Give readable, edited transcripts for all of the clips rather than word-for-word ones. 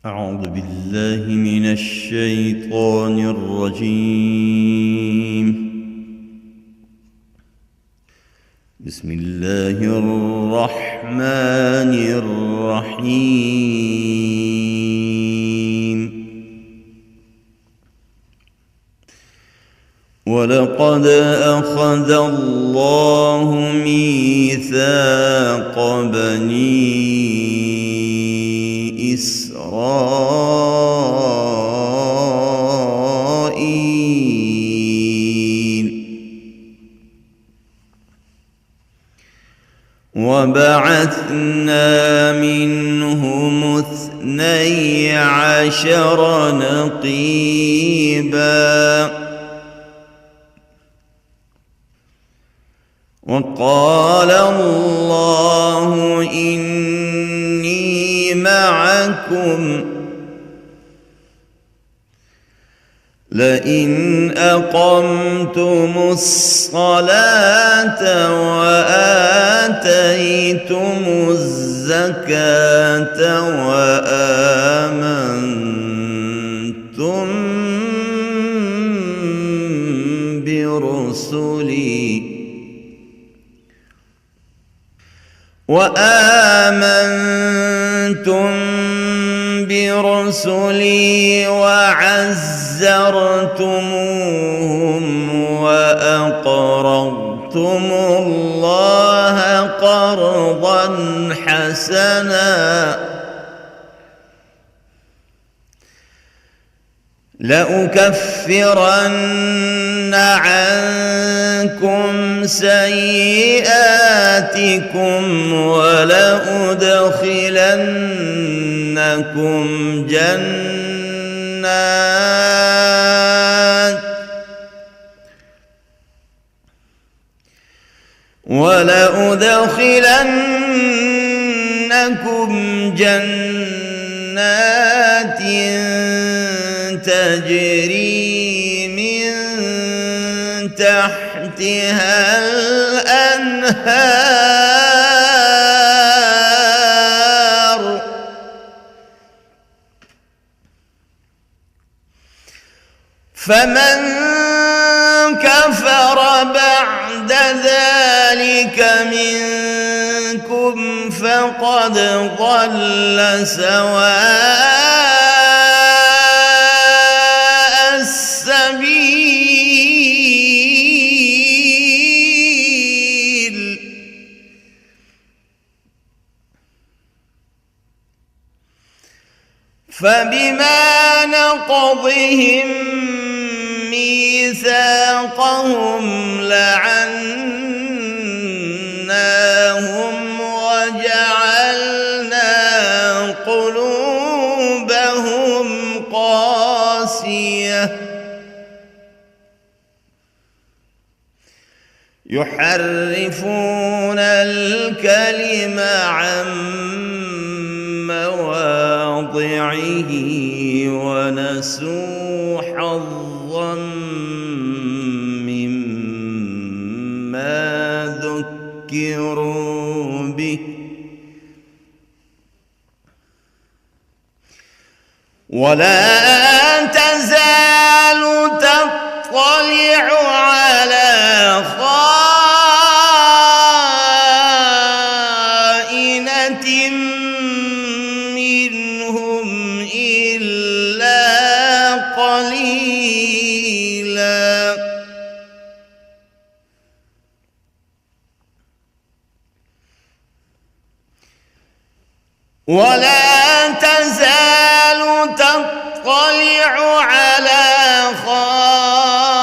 أعوذ بالله من الشيطان الرجيم. بسم الله الرحمن الرحيم. ولقد أخذ الله ميثاق بني إسرائيل وبعثنا منهم 12 نقيبا وقال الله إني معكم لئن أقمتم الصلاة وآتيتم الزكاة وآمنتم برسلي وعزرتموهم وأقرضتم الله قرضا حسنا لأكفرن عنكم سيئاتكم ولأدخلنكم جنات تجري من تحتها الأنهار فمن كفر بعد ذلك منكم فقد ضل سواء السبيل فبما نقضهم ميثاقهم لعناهم وجعلنا قلوبهم قاسية يحرفون الكلم عن مواضعه ونسوا حظا مما ذكروا به ولا تزال تطلع على خائنة منهم إلا قليلا ولا تزال تطلع على خائنة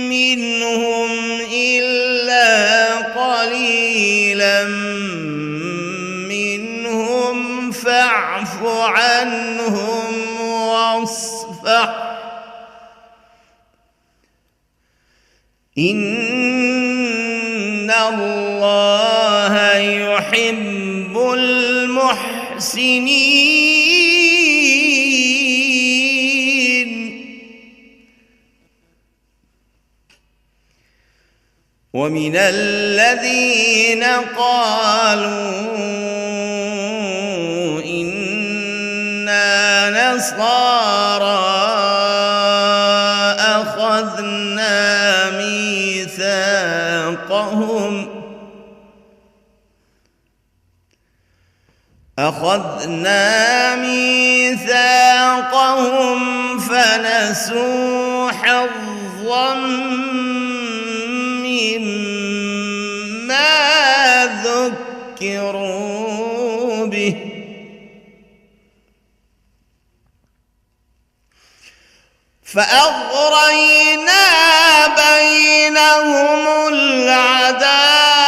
منهم إلا قليلا منهم فاعف عنهم واصفح إن الله يحب المحسنين ومن الذين قالوا والنصارى أخذنا ميثاقهم فنسوا حظا مما ذكروا به فأغرينا بينهم العداوة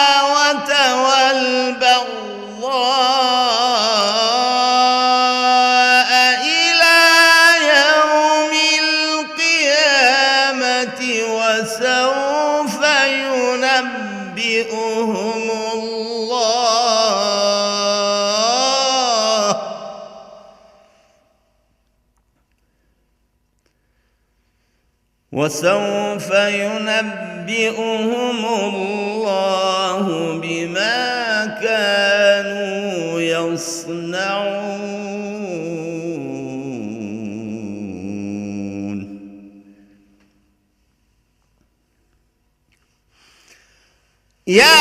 والبغضاء إلى يوم القيامة وسوف ينبئهم الله بما كانوا يصنعون. يا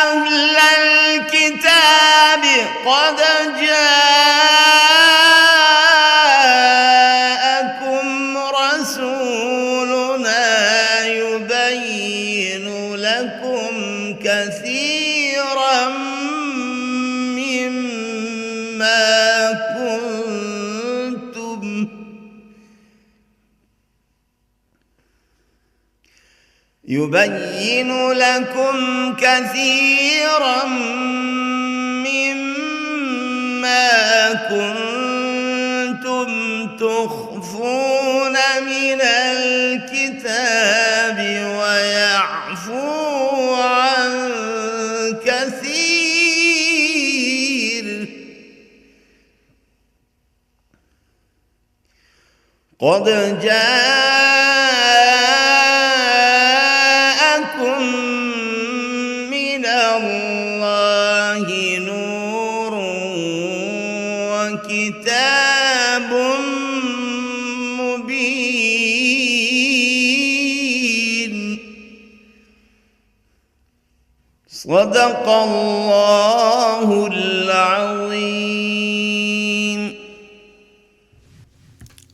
أهل الكتاب قد جاءكم رسولنا يبين لكم كثيرا مما كنتم تخفون من الكتاب ويعفو عن كثير. قد جاءكم من الله نور وكتاب مبين. صدق الله العظيم.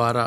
12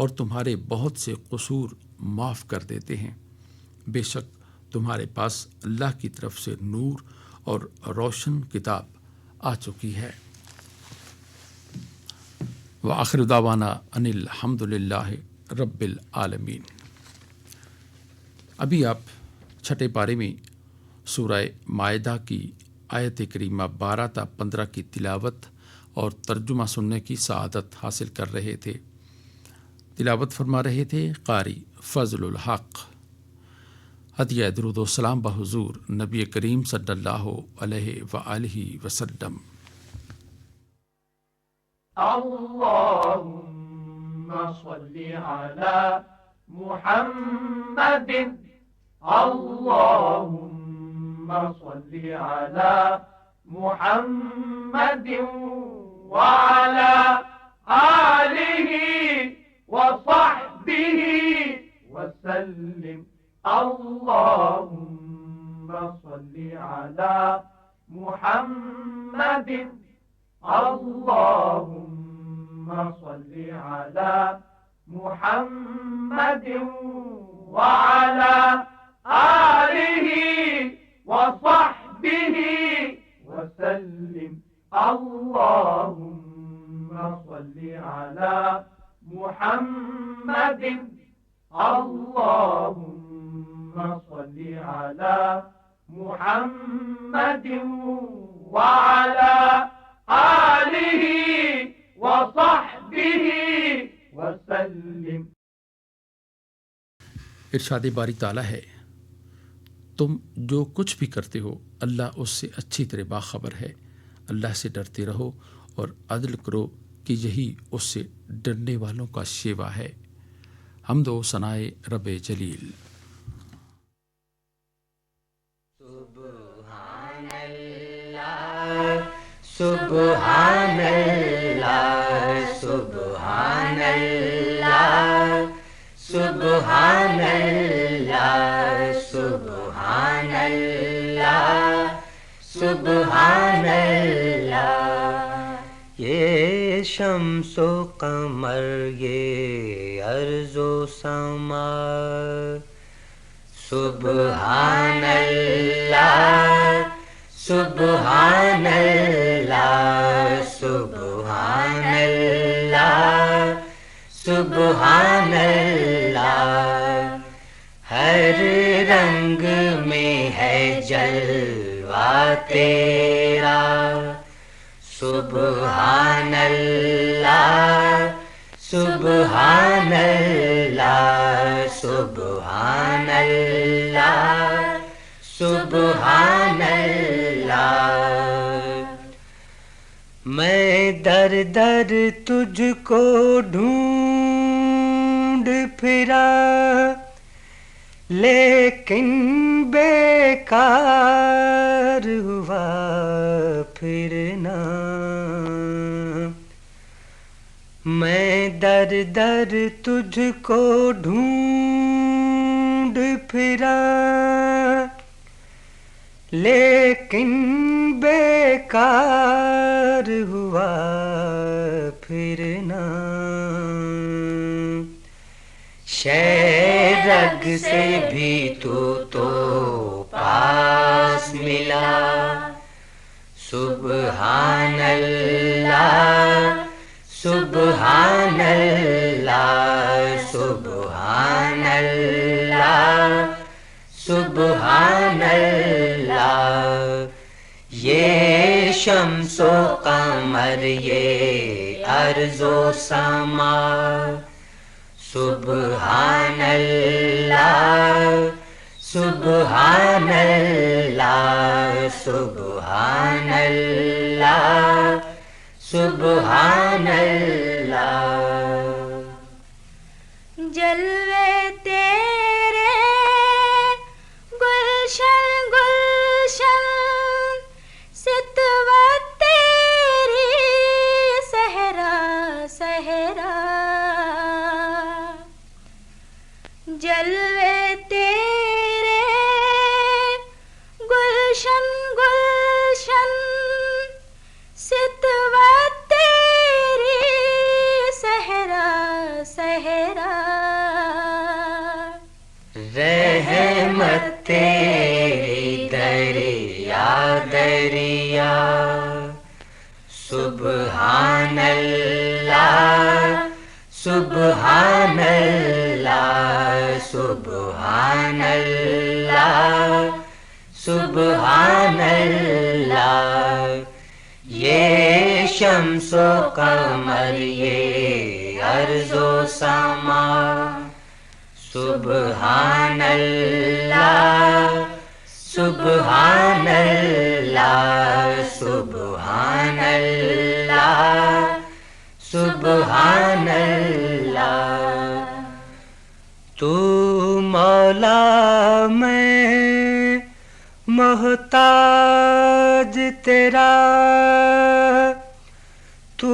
اور تمہارے بہت سے قصور معاف کر دیتے ہیں۔ بے شک تمہارے پاس اللہ کی طرف سے نور اور روشن کتاب آ چکی ہے۔ وآخر دعوانا ان الحمد للہ رب العالمین۔ ابھی آپ چھٹے پارے میں سورہ مائدہ کی آیت کریمہ 12 تا 15 کی تلاوت اور ترجمہ سننے کی سعادت حاصل کر رہے تھے۔ تلاوت فرما رہے تھے قاری فضل الحق۔ ہدیہ درود و سلام بحضور نبی کریم صلی اللہ علیہ وآلہ وسلم۔ اللهم صل على محمد اللهم صل على محمد وعلى آله وصحبه وسلم اللهم صل على محمد اللهم صل على محمد وعلى آله وصحبه وسلم اللهم صل على محمد اللهم صل على محمد وعلى آلہ وصحبہ وسلم۔ ارشاد باری تعالیٰ ہے، تم جو کچھ بھی کرتے ہو اللہ اس سے اچھی طرح باخبر ہے۔ اللہ سے ڈرتے رہو اور عدل کرو کہ یہی اس سے ڈرنے والوں کا شیوا ہے۔ حمد و ثنائے رب جلیل۔ سبحان اللہ سبحان اللہ سبحان اللہ سبحان اللہ سبحان اللہ سبحان اللہ۔ یہ شمس و قمر یہ ارض و سما سبحان اللہ سبحان اللہ سبحان اللہ سبحان اللہ۔ ہر رنگ میں ہے جلوہ تیرا سبحان اللہ سبحان اللہ سبحان اللہ سبحان اللہ۔ میں در در تجھ کو ڈھونڈ پھرا لیکن بیکار ہوا پھرنا۔ میں در در تجھ کو ڈھونڈ پھرا لیکن بیکار ہوا پھرنا۔ شیرگ سے بھی تو پاس ملا سبحان اللہ سبحان اللہ سبحان اللہ سبحان اللہ۔ یہ شمس و قمر یہ ارض و سما سبحان اللہ سبحان اللہ سبحان اللہ سبحان اللہ۔ جلوے تیرے گلشن گلشن ستوت تیری صحرا صحرا جلوے تیرے گلشن گلشن ستوت تیری صحرا صحرا تیری دریا دریا سبحان اللہ سبحان اللہ سبحان اللہ سبحان اللہ یہ شمس و قمر یہ ارض و سما سبحان اللہ سبحان اللہ سبحان اللہ سبحان اللہ تو مولا میں محتاج تیرا تو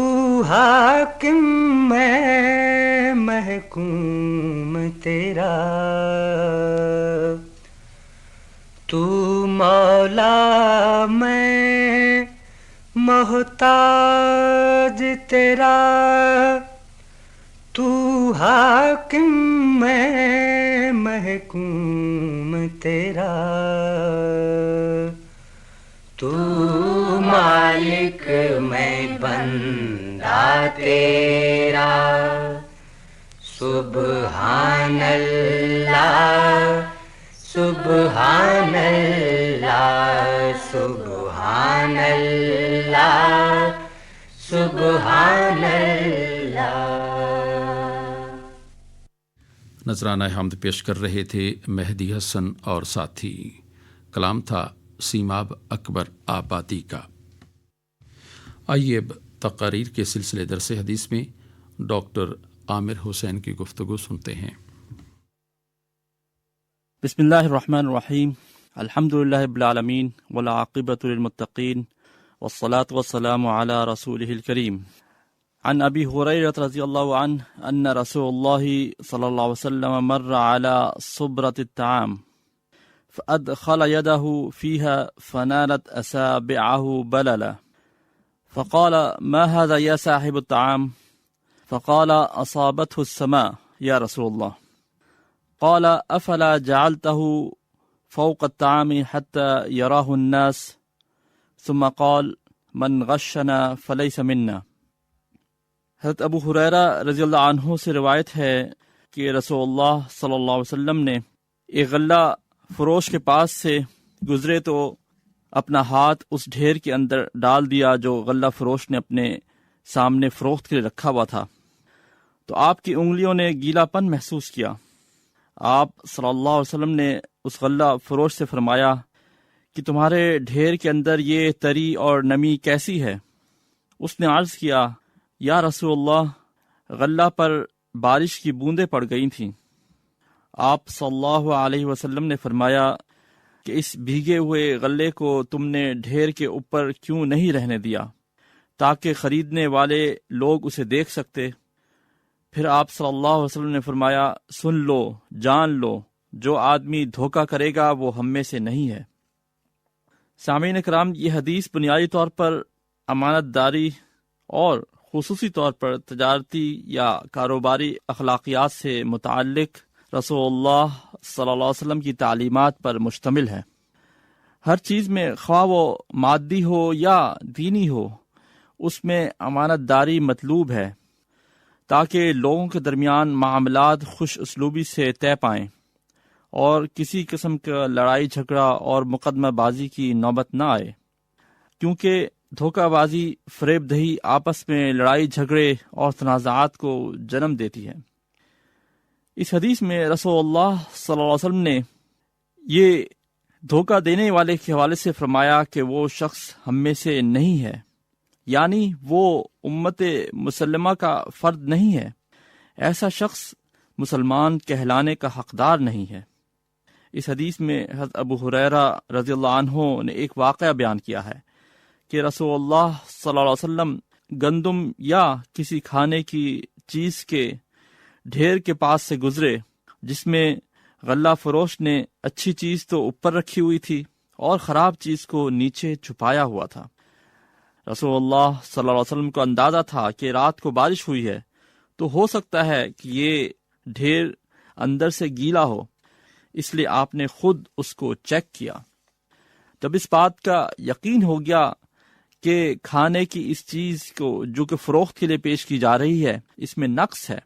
حاکم میں محکوم تیرا تو مولا میں محتاج تیرا تو حاکم میں محکوم تیرا تو مالک میں بندہ تیرا سبحان اللہ سبحان اللہ سبحان اللہ سبحان اللہ۔ نذرانہ حمد پیش کر رہے تھے مہدی حسن اور ساتھی، کلام تھا سیماب اکبر آبادی کا۔ آئیے اب تقاریر کے سلسلے درس حدیث میں ڈاکٹر عامر حسین کی گفتگو سنتے ہیں۔ بسم اللہ الرحمن الرحیم، الحمد للہ رب العالمین والعاقبۃ للمتقین والصلاة والسلام علی رسولہ الکریم۔ عن ابی ہریرۃ رضی اللہ عنہ ان رسول اللہ صلی اللہ علیہ وسلم مر علی صبرۃ الطعام فأدخل يده فيها فنالت أصابعه بللا فقال ما هذا يا صاحب الطعام؟ فقال أصابته السماء يا رسول الله. قال أفلا جعلته فوق الطعام حتى يراه الناس؟ ثم قال من غشنا فليس منا۔ حضرت ابو ہریرہ رضی اللہ عنہ سے روایت ہے کہ رسول اللہ صلی اللہ علیہ وسلم نے ایک غلہ فروش کے پاس سے گزرے تو اپنا ہاتھ اس ڈھیر کے اندر ڈال دیا جو غلہ فروش نے اپنے سامنے فروخت کے لیے رکھا ہوا تھا، تو آپ کی انگلیوں نے گیلا پن محسوس کیا۔ آپ صلی اللہ علیہ وسلم نے اس غلہ فروش سے فرمایا کہ تمہارے ڈھیر کے اندر یہ تری اور نمی کیسی ہے؟ اس نے عرض کیا یا رسول اللہ، غلہ پر بارش کی بوندیں پڑ گئی تھیں۔ آپ صلی اللہ علیہ وسلم نے فرمایا کہ اس بھیگے ہوئے غلے کو تم نے ڈھیر کے اوپر کیوں نہیں رہنے دیا تاکہ خریدنے والے لوگ اسے دیکھ سکتے؟ پھر آپ صلی اللہ علیہ وسلم نے فرمایا سن لو، جان لو، جو آدمی دھوکہ کرے گا وہ ہم میں سے نہیں ہے۔ سامعین کرام، یہ حدیث بنیادی طور پر امانت داری اور خصوصی طور پر تجارتی یا کاروباری اخلاقیات سے متعلق رسول اللہ صلی اللہ علیہ وسلم کی تعلیمات پر مشتمل ہے۔ ہر چیز میں خواہ وہ مادی ہو یا دینی ہو، اس میں امانت داری مطلوب ہے تاکہ لوگوں کے درمیان معاملات خوش اسلوبی سے طے پائیں اور کسی قسم کا لڑائی جھگڑا اور مقدمہ بازی کی نوبت نہ آئے، کیونکہ دھوکہ بازی، فریب دہی آپس میں لڑائی جھگڑے اور تنازعات کو جنم دیتی ہے۔ اس حدیث میں رسول اللہ صلی اللہ علیہ وسلم نے یہ دھوکہ دینے والے کے حوالے سے فرمایا کہ وہ شخص ہم میں سے نہیں ہے، یعنی وہ امت مسلمہ کا فرد نہیں ہے، ایسا شخص مسلمان کہلانے کا حقدار نہیں ہے۔ اس حدیث میں حضرت ابو ہریرہ رضی اللہ عنہ نے ایک واقعہ بیان کیا ہے کہ رسول اللہ صلی اللہ علیہ وسلم گندم یا کسی کھانے کی چیز کے ڈھیر کے پاس سے گزرے جس میں غلہ فروش نے اچھی چیز تو اوپر رکھی ہوئی تھی اور خراب چیز کو نیچے چھپایا ہوا تھا۔ رسول اللہ صلی اللہ علیہ وسلم کو اندازہ تھا کہ رات کو بارش ہوئی ہے تو ہو سکتا ہے کہ یہ ڈھیر اندر سے گیلا ہو، اس لیے آپ نے خود اس کو چیک کیا۔ جب اس بات کا یقین ہو گیا کہ کھانے کی اس چیز کو جو کہ فروخت کے لیے پیش کی جا رہی ہے اس میں نقص ہے،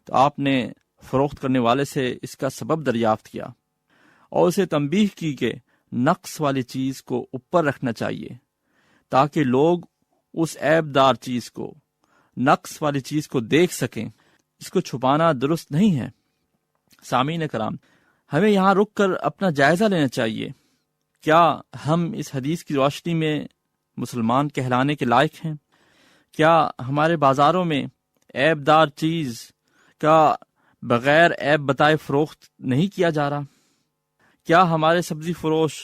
تو آپ نے فروخت کرنے والے سے اس کا سبب دریافت کیا اور اسے تنبیہ کی کہ نقص والی چیز کو اوپر رکھنا چاہیے تاکہ لوگ اس عیب دار چیز کو، نقص والی چیز کو دیکھ سکیں۔ اس کو چھپانا درست نہیں ہے۔ سامعین کرام، ہمیں یہاں رک کر اپنا جائزہ لینا چاہیے۔ کیا ہم اس حدیث کی روشنی میں مسلمان کہلانے کے لائق ہیں؟ کیا ہمارے بازاروں میں عیب دار چیز کا بغیر عیب بتائے فروخت نہیں کیا جا رہا؟ کیا ہمارے سبزی فروش،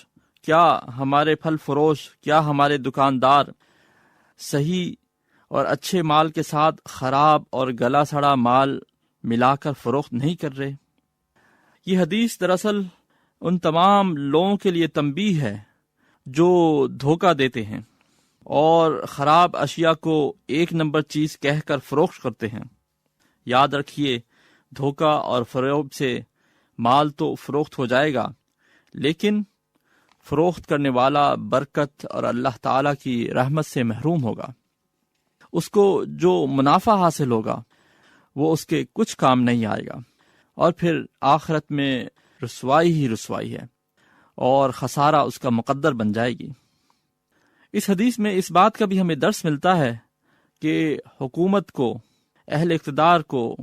کیا ہمارے پھل فروش، کیا ہمارے دکاندار صحیح اور اچھے مال کے ساتھ خراب اور گلا سڑا مال ملا کر فروخت نہیں کر رہے؟ یہ حدیث دراصل ان تمام لوگوں کے لیے تنبیہ ہے جو دھوکہ دیتے ہیں اور خراب اشیاء کو ایک نمبر چیز کہہ کر فروخت کرتے ہیں۔ یاد رکھیے، دھوکہ اور فریب سے مال تو فروخت ہو جائے گا، لیکن فروخت کرنے والا برکت اور اللہ تعالی کی رحمت سے محروم ہوگا۔ اس کو جو منافع حاصل ہوگا وہ اس کے کچھ کام نہیں آئے گا، اور پھر آخرت میں رسوائی ہی رسوائی ہے اور خسارہ اس کا مقدر بن جائے گی۔ اس حدیث میں اس بات کا بھی ہمیں درس ملتا ہے کہ حکومت کو، اہل اقتدار کو،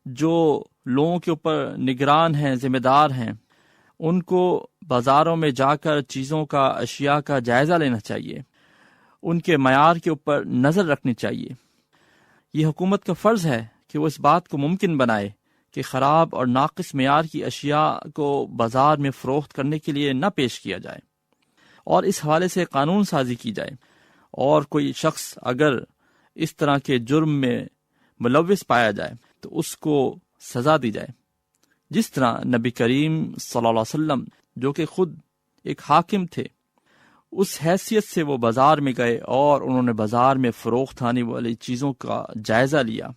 جو لوگوں کے اوپر نگران ہیں، ذمہ دار ہیں، ان کو بازاروں میں جا کر چیزوں کا، اشیاء کا جائزہ لینا چاہیے، ان کے معیار کے اوپر نظر رکھنی چاہیے۔ یہ حکومت کا فرض ہے کہ وہ اس بات کو ممکن بنائے کہ خراب اور ناقص معیار کی اشیاء کو بازار میں فروخت کرنے کے لیے نہ پیش کیا جائے، اور اس حوالے سے قانون سازی کی جائے، اور کوئی شخص اگر اس طرح کے جرم میں ملوث پایا جائے تو اس کو سزا دی جائے، جس طرح نبی کریم صلی اللہ علیہ وسلم جو کہ خود ایک حاکم تھے، اس حیثیت سے وہ بازار میں گئے اور انہوں نے بازار میں فروخت آنے والی چیزوں کا جائزہ لیا،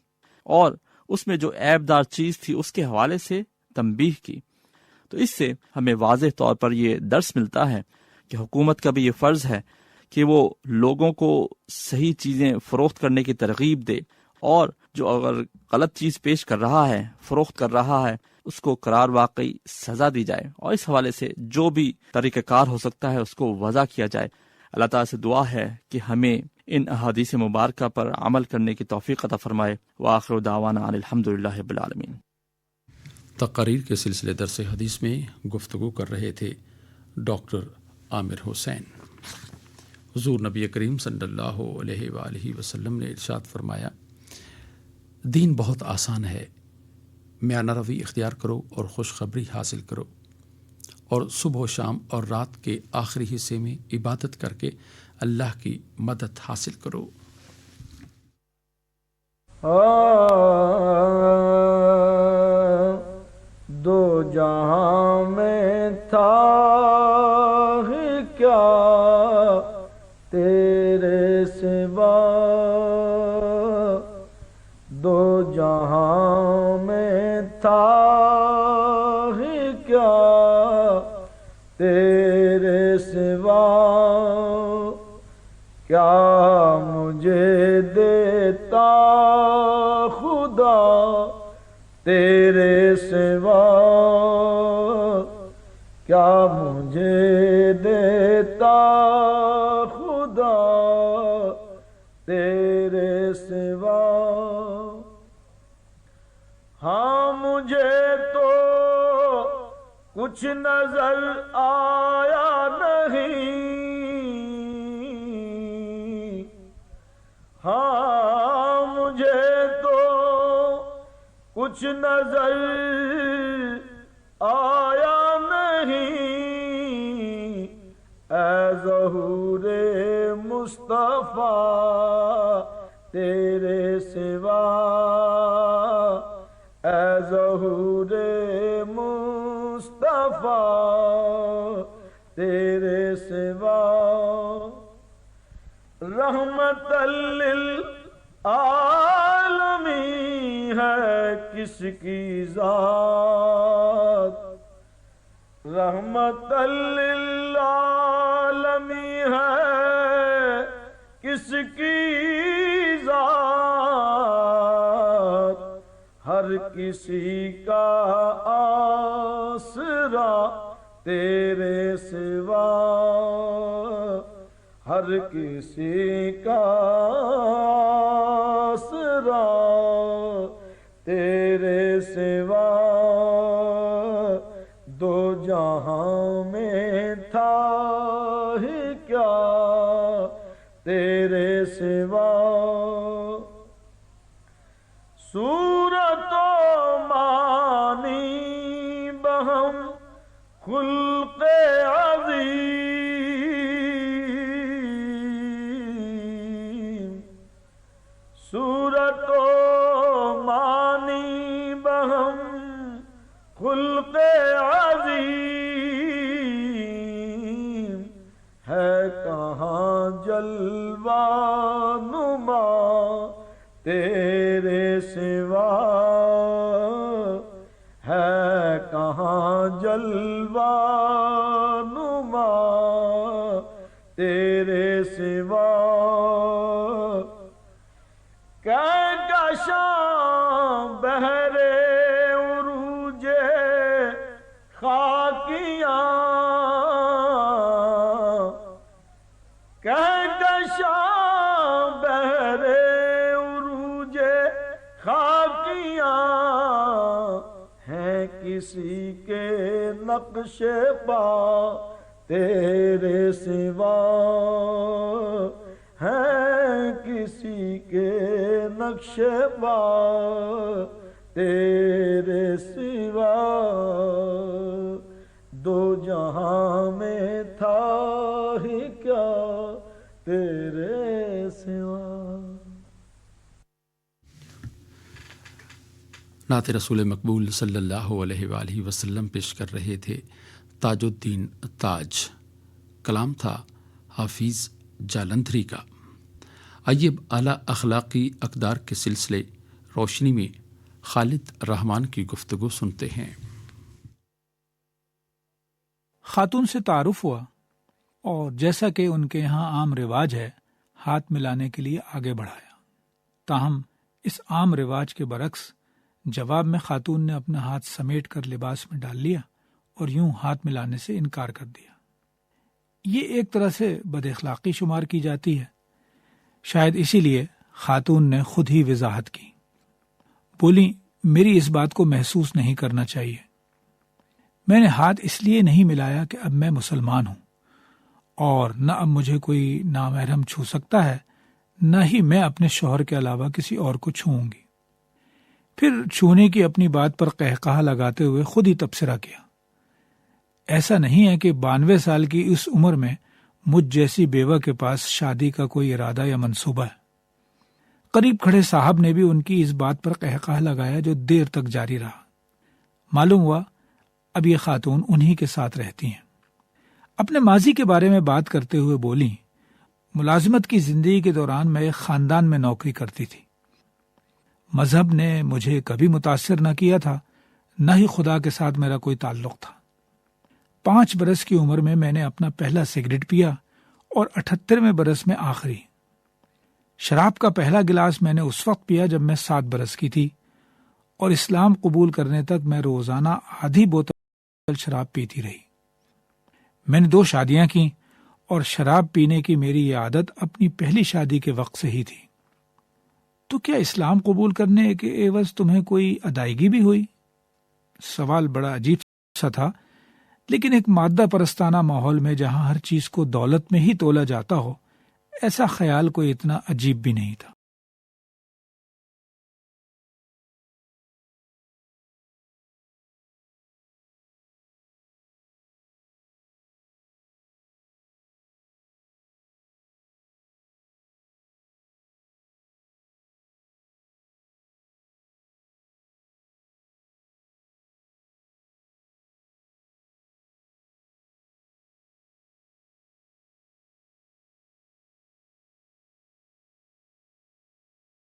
اور اس میں جو عیب دار چیز تھی اس کے حوالے سے تنبیہ کی۔ تو اس سے ہمیں واضح طور پر یہ درس ملتا ہے کہ حکومت کا بھی یہ فرض ہے کہ وہ لوگوں کو صحیح چیزیں فروخت کرنے کی ترغیب دے، اور جو اگر غلط چیز پیش کر رہا ہے، فروخت کر رہا ہے، اس کو قرار واقعی سزا دی جائے، اور اس حوالے سے جو بھی طریقہ کار ہو سکتا ہے اس کو وضع کیا جائے۔ اللہ تعالیٰ سے دعا ہے کہ ہمیں ان احادیث مبارکہ پر عمل کرنے کی توفیق عطا فرمائے۔ وآخر دعوانا ان الحمدللہ رب العالمین۔ تقاریر کے سلسلے درس حدیث میں گفتگو کر رہے تھے ڈاکٹر عامر حسین۔ حضور نبی کریم صلی اللہ علیہ وآلہ وسلم نے ارشاد فرمایا، دین بہت آسان ہے، میانہ روی اختیار کرو اور خوشخبری حاصل کرو، اور صبح و شام اور رات کے آخری حصے میں عبادت کر کے اللہ کی مدد حاصل کرو۔ دو جہاں میں تھا ہی کیا تیرے سوا، دو جہاں میں تھا ہی کیا تیرے سوا، کیا مجھے دیتا خدا تیرے سوا، کیا مجھے دیتا خدا تیرے سوا، ہاں مجھے تو کچھ نظر آیا نہیں، ہاں مجھے تو کچھ نظر آیا نہیں، اے ظہور مصطفیٰ تیرے سوا، اے ظہور مصطفیٰ تیرے سوا، رحمت للعالمین ہے کس کی ذات، رحمت للعالمین ہے کس کی ذات، ہر کسی کا آسرا تیرے سوا، ہر کسی کا آسرا تیرے سوا، دو جہاں میں تھا ہی کیا تیرے سوا، صورت و معنی بہم خلق عظیم، صورت و معنی بہم خلق عظیم، ہے کہاں جلوہ نما تیرے سوا، ہے کہاں جلوہ نما تیرے سوا، کہکشاں بہرے عروج خاکیاں، کہکشاں بہرے عروج خاکیاں، ہیں کسی کے نقش پا تیرے سوا، ہیں کسی کے نقش پا تیرے سوا، دو جہاں میں تھا ہی کیا تیرے سوا۔ نعت رسول مقبول صلی اللہ علیہ وآلہ وسلم پیش کر رہے تھے تاج الدین تاج، کلام تھا حافظ جالندھری کا۔ آئیے اعلیٰ اخلاقی اقدار کے سلسلے روشنی میں خالد رحمان کی گفتگو سنتے ہیں۔ خاتون سے تعارف ہوا اور جیسا کہ ان کے یہاں عام رواج ہے ہاتھ ملانے کے لیے آگے بڑھایا، تاہم اس عام رواج کے برعکس جواب میں خاتون نے اپنا ہاتھ سمیٹ کر لباس میں ڈال لیا اور یوں ہاتھ ملانے سے انکار کر دیا۔ یہ ایک طرح سے بد اخلاقی شمار کی جاتی ہے۔ شاید اسی لیے خاتون نے خود ہی وضاحت کی، بولی میری اس بات کو محسوس نہیں کرنا چاہیے، میں نے ہاتھ اس لیے نہیں ملایا کہ اب میں مسلمان ہوں اور نہ اب مجھے کوئی نامحرم چھو سکتا ہے، نہ ہی میں اپنے شوہر کے علاوہ کسی اور کو چھوؤں گی۔ پھر چھونے کی اپنی بات پر قہقہہ لگاتے ہوئے خود ہی تبصرہ کیا، ایسا نہیں ہے کہ 92 سال کی اس عمر میں مجھ جیسی بیوہ کے پاس شادی کا کوئی ارادہ یا منصوبہ ہے۔ قریب کھڑے صاحب نے بھی ان کی اس بات پر قہقہہ لگایا جو دیر تک جاری رہا۔ معلوم ہوا اب یہ خاتون انہی کے ساتھ رہتی ہیں۔ اپنے ماضی کے بارے میں بات کرتے ہوئے بولی، ملازمت کی زندگی کے دوران میں ایک خاندان میں نوکری کرتی تھی۔ مذہب نے مجھے کبھی متاثر نہ کیا تھا، نہ ہی خدا کے ساتھ میرا کوئی تعلق تھا۔ 5 برس کی عمر میں میں نے اپنا پہلا سگریٹ پیا اور 78ویں برس میں آخری۔ شراب کا پہلا گلاس میں نے اس وقت پیا جب میں 7 برس کی تھی، اور اسلام قبول کرنے تک میں روزانہ آدھی بوتل شراب پیتی رہی۔ میں نے 2 شادیاں کی اور شراب پینے کی میری یہ عادت اپنی پہلی شادی کے وقت سے ہی تھی۔ تو کیا اسلام قبول کرنے کے عوض تمہیں کوئی ادائیگی بھی ہوئی؟ سوال بڑا عجیب سا تھا، لیکن ایک مادہ پرستانہ ماحول میں جہاں ہر چیز کو دولت میں ہی تولا جاتا ہو، ایسا خیال کوئی اتنا عجیب بھی نہیں تھا۔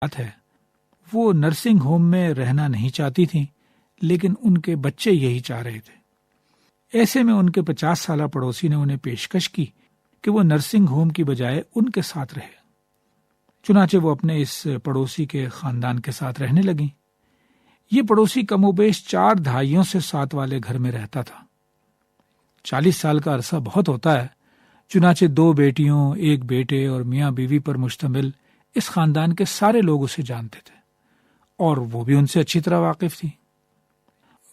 ہے وہ نرسنگ ہوم میں رہنا نہیں چاہتی تھیں، لیکن ان کے بچے یہی چاہ رہے تھے۔ ایسے میں ان کے 50 سالہ پڑوسی نے انہیں پیشکش کی کہ وہ نرسنگ ہوم کی بجائے ان کے ساتھ رہے۔ چنانچہ وہ اپنے اس پڑوسی کے خاندان کے ساتھ رہنے لگیں۔ یہ پڑوسی کم و بیش 4 دہائیوں سے ساتھ والے گھر میں رہتا تھا۔ 40 سال کا عرصہ بہت ہوتا ہے، چنانچہ 2 بیٹیوں، 1 بیٹے اور میاں بیوی پر مشتمل اس خاندان کے سارے لوگ اسے جانتے تھے اور وہ بھی ان سے اچھی طرح واقف تھی۔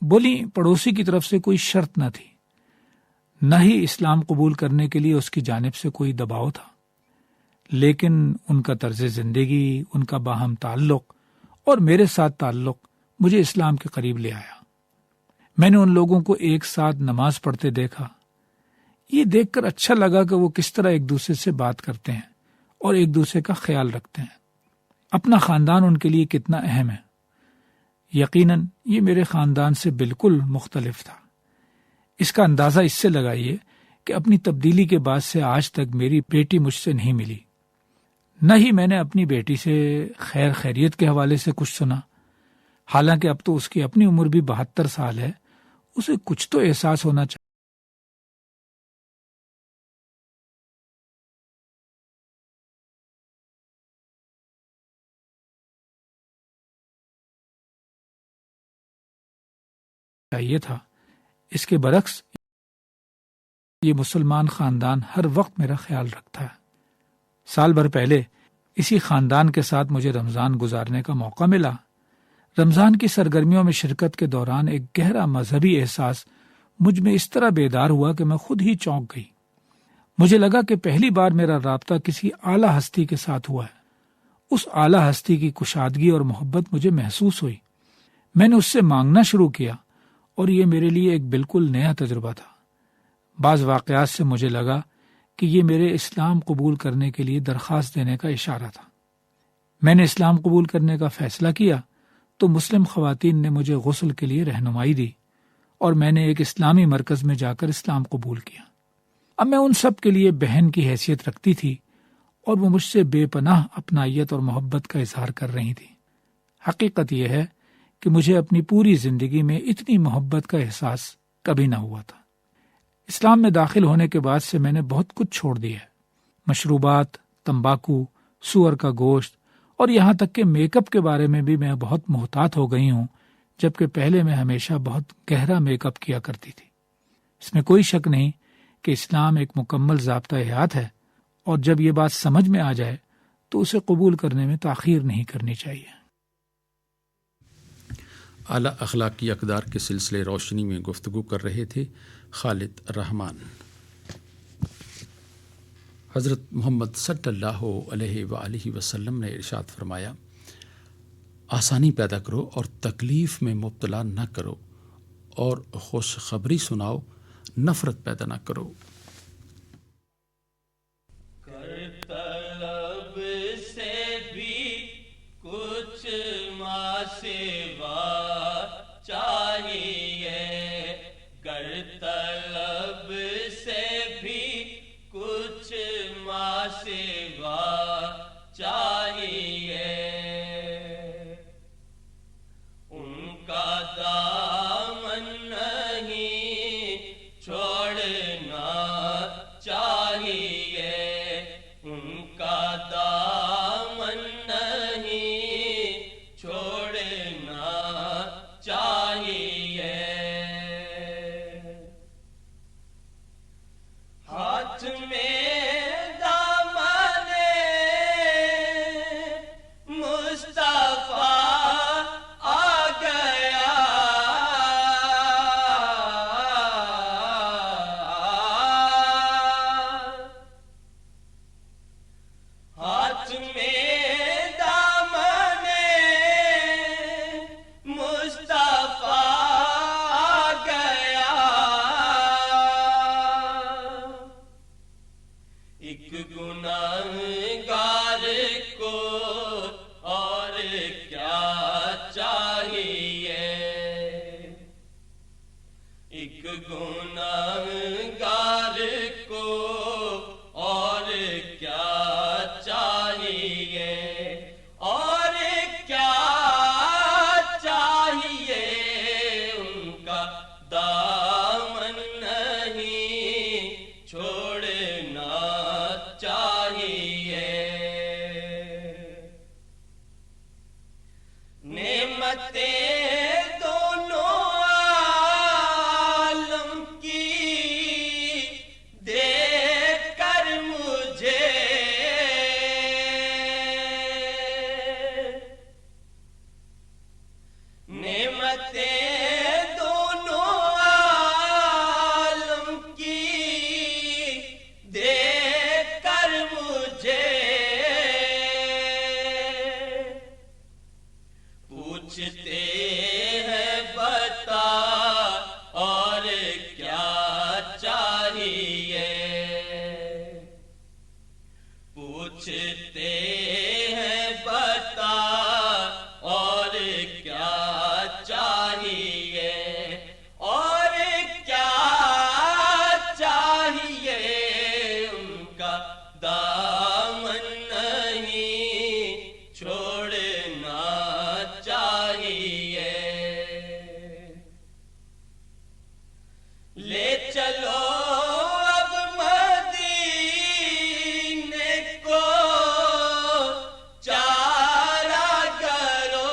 بولی پڑوسی کی طرف سے کوئی شرط نہ تھی، نہ ہی اسلام قبول کرنے کے لیے اس کی جانب سے کوئی دباؤ تھا، لیکن ان کا طرز زندگی، ان کا باہم تعلق اور میرے ساتھ تعلق مجھے اسلام کے قریب لے آیا۔ میں نے ان لوگوں کو ایک ساتھ نماز پڑھتے دیکھا۔ یہ دیکھ کر اچھا لگا کہ وہ کس طرح ایک دوسرے سے بات کرتے ہیں اور ایک دوسرے کا خیال رکھتے ہیں۔ اپنا خاندان ان کے لیے کتنا اہم ہے۔ یقیناً یہ میرے خاندان سے بالکل مختلف تھا۔ اس کا اندازہ اس سے لگائیے کہ اپنی تبدیلی کے بعد سے آج تک میری بیٹی مجھ سے نہیں ملی، نہ ہی میں نے اپنی بیٹی سے خیر خیریت کے حوالے سے کچھ سنا۔ حالانکہ اب تو اس کی اپنی عمر بھی 72 سال ہے، اسے کچھ تو احساس ہونا چاہیے تھا۔ اس کے برعکس یہ مسلمان خاندان ہر وقت میرا خیال رکھتا ہے۔ سال بھر پہلے اسی خاندان کے ساتھ مجھے رمضان گزارنے کا موقع ملا۔ رمضان کی سرگرمیوں میں شرکت کے دوران ایک گہرا مذہبی احساس مجھ میں اس طرح بیدار ہوا کہ میں خود ہی چونک گئی۔ مجھے لگا کہ پہلی بار میرا رابطہ کسی اعلیٰ ہستی کے ساتھ ہوا ہے۔ اس اعلیٰ ہستی کی کشادگی اور محبت مجھے محسوس ہوئی۔ میں نے اس سے مانگنا شروع کیا اور یہ میرے لیے ایک بالکل نیا تجربہ تھا۔ بعض واقعات سے مجھے لگا کہ یہ میرے اسلام قبول کرنے کے لیے درخواست دینے کا اشارہ تھا۔ میں نے اسلام قبول کرنے کا فیصلہ کیا تو مسلم خواتین نے مجھے غسل کے لیے رہنمائی دی اور میں نے ایک اسلامی مرکز میں جا کر اسلام قبول کیا۔ اب میں ان سب کے لیے بہن کی حیثیت رکھتی تھی اور وہ مجھ سے بے پناہ اپنائیت اور محبت کا اظہار کر رہی تھی۔ حقیقت یہ ہے کہ مجھے اپنی پوری زندگی میں اتنی محبت کا احساس کبھی نہ ہوا تھا۔ اسلام میں داخل ہونے کے بعد سے میں نے بہت کچھ چھوڑ دیا ہے۔ مشروبات، تمباکو، سور کا گوشت اور یہاں تک کہ میک اپ کے بارے میں بھی میں بہت محتاط ہو گئی ہوں، جبکہ پہلے میں ہمیشہ بہت گہرا میک اپ کیا کرتی تھی۔ اس میں کوئی شک نہیں کہ اسلام ایک مکمل ضابطہ حیات ہے، اور جب یہ بات سمجھ میں آ جائے تو اسے قبول کرنے میں تاخیر نہیں کرنی چاہیے۔ اعلیٰ اخلاقی اقدار کے سلسلے روشنی میں گفتگو کر رہے تھے خالد رحمان۔ حضرت محمد صلی اللہ علیہ وآلہ وسلم نے ارشاد فرمایا، آسانی پیدا کرو اور تکلیف میں مبتلا نہ کرو، اور خوشخبری سناؤ، نفرت پیدا نہ کرو۔ طلب سے بھی کچھ ماں سوا چاہیے، گر طلب سے بھی کچھ ماں سوا چاہیے، ان کا دامن نہیں چھوڑنا چاہیے، ان کا دامن نہیں چھوڑنا چاہیے، ہاتھ میں دامن مصطفیٰ آ گیا، ہاتھ میں دامن نعمتیں دونوں عالم کی دے کر مجھے نعمتیں دونوں عالم کی دے کر مجھے پوچھتے ہیں بتا اور کیا چاہیے پوچھتے ہیں بتا اور کیا چاہیے اور کیا چاہیے ان کا دامن نہیں چھوڑنا چاہیے لے چلو اب مدینے کو چارہ کرو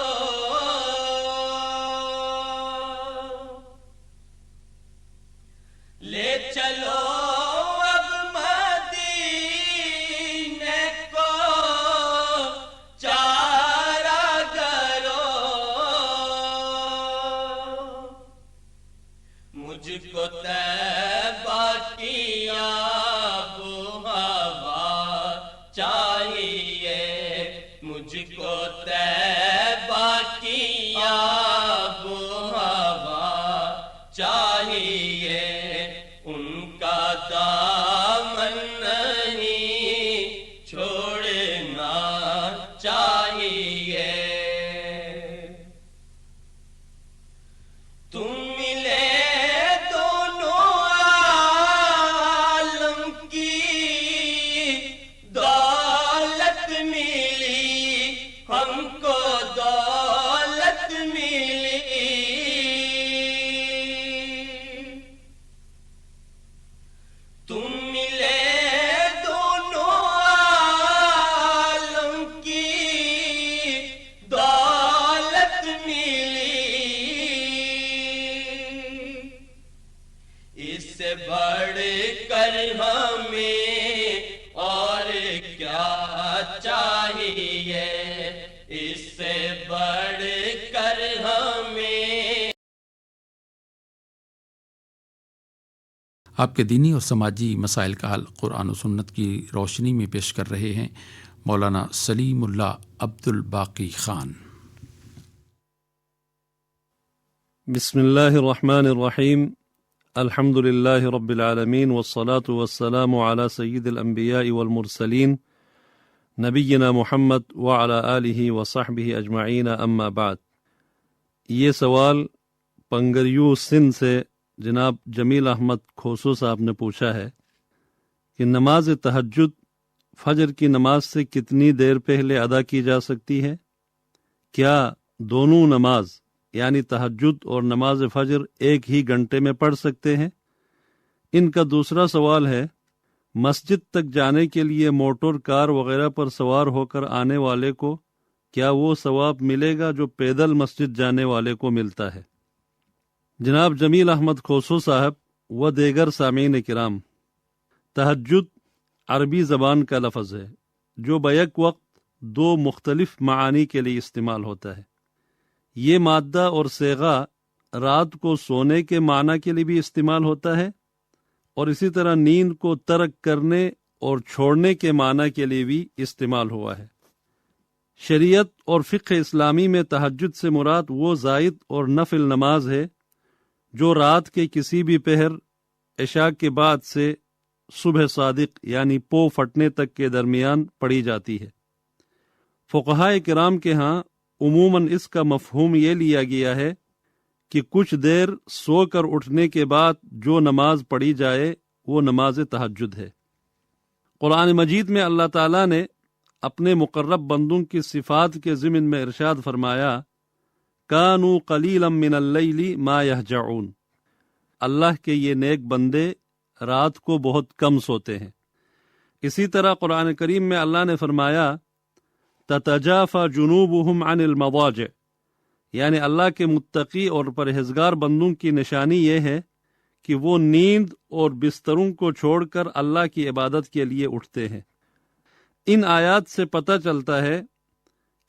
لے چلو اب مدینے کو چارہ کرو مجھ کو طیبہ کی آب و ہوا چاہیے مجھ کو طیبہ کی آب و ہوا چاہیے ان کا دامن نہیں چھوڑنا چاہیے تم ملے دونوں عالم کی دولت ملی ہم کو دولت ملی تم ملے دونوں عالم کی دولت ملی اس سے بڑھ کر ہمیں اور کیا چاہیے اس سے بڑھ کر ہمیں آپ کے دینی اور سماجی مسائل کا حل قرآن و سنت کی روشنی میں پیش کر رہے ہیں مولانا سلیم اللہ عبد الباقی خان۔ بسم اللہ الرحمن الرحیم الحمد للہ رب العالمین والصلاة والسلام علی سید الانبیاء والمرسلین نبینا محمد وعلی آلہ وصحبہ اجمعین اما بعد۔ یہ سوال پنگریو سندھ سے جناب جمیل احمد کھوسو صاحب نے پوچھا ہے کہ نماز تہجد فجر کی نماز سے کتنی دیر پہلے ادا کی جا سکتی ہے؟ کیا دونوں نماز یعنی تہجد اور نماز فجر ایک ہی گھنٹے میں پڑھ سکتے ہیں؟ ان کا دوسرا سوال ہے مسجد تک جانے کے لیے موٹر کار وغیرہ پر سوار ہو کر آنے والے کو کیا وہ ثواب ملے گا جو پیدل مسجد جانے والے کو ملتا ہے؟ جناب جمیل احمد کھوسو صاحب و دیگر سامعین کرام، تہجد عربی زبان کا لفظ ہے جو بیک وقت دو مختلف معانی کے لیے استعمال ہوتا ہے۔ یہ مادہ اور صیغہ رات کو سونے کے معنی کے لیے بھی استعمال ہوتا ہے اور اسی طرح نیند کو ترک کرنے اور چھوڑنے کے معنی کے لیے بھی استعمال ہوا ہے۔ شریعت اور فقہ اسلامی میں تہجد سے مراد وہ زائد اور نفل نماز ہے جو رات کے کسی بھی پہر عشاء کے بعد سے صبح صادق یعنی پو پھٹنے تک کے درمیان پڑھی جاتی ہے۔ فقہائے کرام کے ہاں عموماً اس کا مفہوم یہ لیا گیا ہے کہ کچھ دیر سو کر اٹھنے کے بعد جو نماز پڑھی جائے وہ نماز تہجد ہے۔ قرآن مجید میں اللہ تعالیٰ نے اپنے مقرب بندوں کی صفات کے ضمن میں ارشاد فرمایا کانوا قلیلا من اللیل ما یہجعون، اللہ کے یہ نیک بندے رات کو بہت کم سوتے ہیں۔ اسی طرح قرآن کریم میں اللہ نے فرمایا تتجافى جنوبهم عن المضاجع، یعنی اللہ کے متقی اور پرہیزگار بندوں کی نشانی یہ ہے کہ وہ نیند اور بستروں کو چھوڑ کر اللہ کی عبادت کے لیے اٹھتے ہیں۔ ان آیات سے پتہ چلتا ہے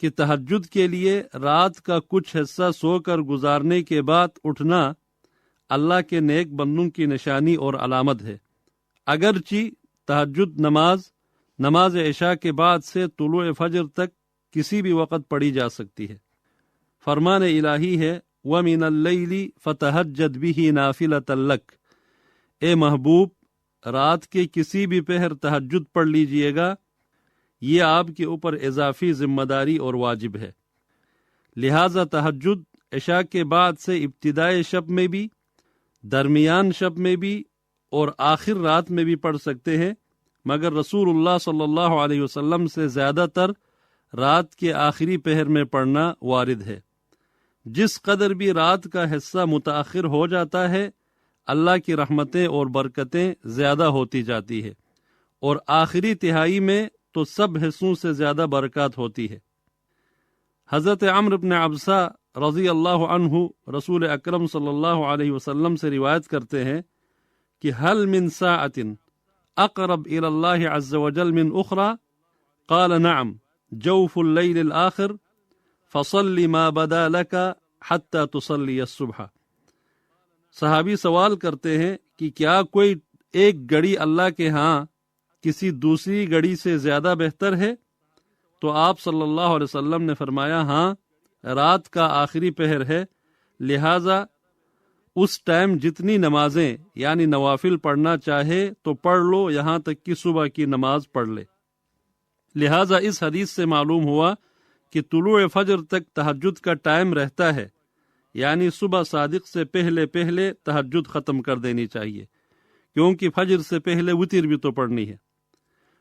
کہ تہجد کے لیے رات کا کچھ حصہ سو کر گزارنے کے بعد اٹھنا اللہ کے نیک بندوں کی نشانی اور علامت ہے۔ اگرچہ تہجد نماز عشاء کے بعد سے طلوع فجر تک کسی بھی وقت پڑھی جا سکتی ہے۔ فرمان الہی ہے وَمِنَ اللَّيْلِ فَتَهَجَّدْ بِهِ نَافِلَةً لَكَ، اے محبوب رات کے کسی بھی پہر تہجد پڑھ لیجئے گا، یہ آپ کے اوپر اضافی ذمہ داری اور واجب ہے۔ لہذا تہجد عشاء کے بعد سے ابتدائے شب میں بھی، درمیان شب میں بھی اور آخر رات میں بھی پڑھ سکتے ہیں، مگر رسول اللہ صلی اللہ علیہ وسلم سے زیادہ تر رات کے آخری پہر میں پڑھنا وارد ہے۔ جس قدر بھی رات کا حصہ متاخر ہو جاتا ہے، اللہ کی رحمتیں اور برکتیں زیادہ ہوتی جاتی ہے، اور آخری تہائی میں تو سب حصوں سے زیادہ برکات ہوتی ہے۔ حضرت عمرو بن عبسہ رضی اللہ عنہ رسول اکرم صلی اللہ علیہ وسلم سے روایت کرتے ہیں کہ هل من ساعة اقرب الى اللہ عز وجل من اخرى؟ قال نعم جوف اللیل الآخر فصل ما بدا لك حتى تصلی الصبح۔ صحابی سوال کرتے ہیں کہ کیا کوئی ایک گھڑی اللہ کے ہاں کسی دوسری گھڑی سے زیادہ بہتر ہے؟ تو آپ صلی اللہ علیہ وسلم نے فرمایا ہاں، رات کا آخری پہر ہے، لہذا اس ٹائم جتنی نمازیں یعنی نوافل پڑھنا چاہے تو پڑھ لو، یہاں تک کہ صبح کی نماز پڑھ لے۔ لہذا اس حدیث سے معلوم ہوا کہ طلوع فجر تک تہجد کا ٹائم رہتا ہے، یعنی صبح صادق سے پہلے تہجد ختم کر دینی چاہیے، کیونکہ فجر سے پہلے وتر بھی تو پڑھنی ہے۔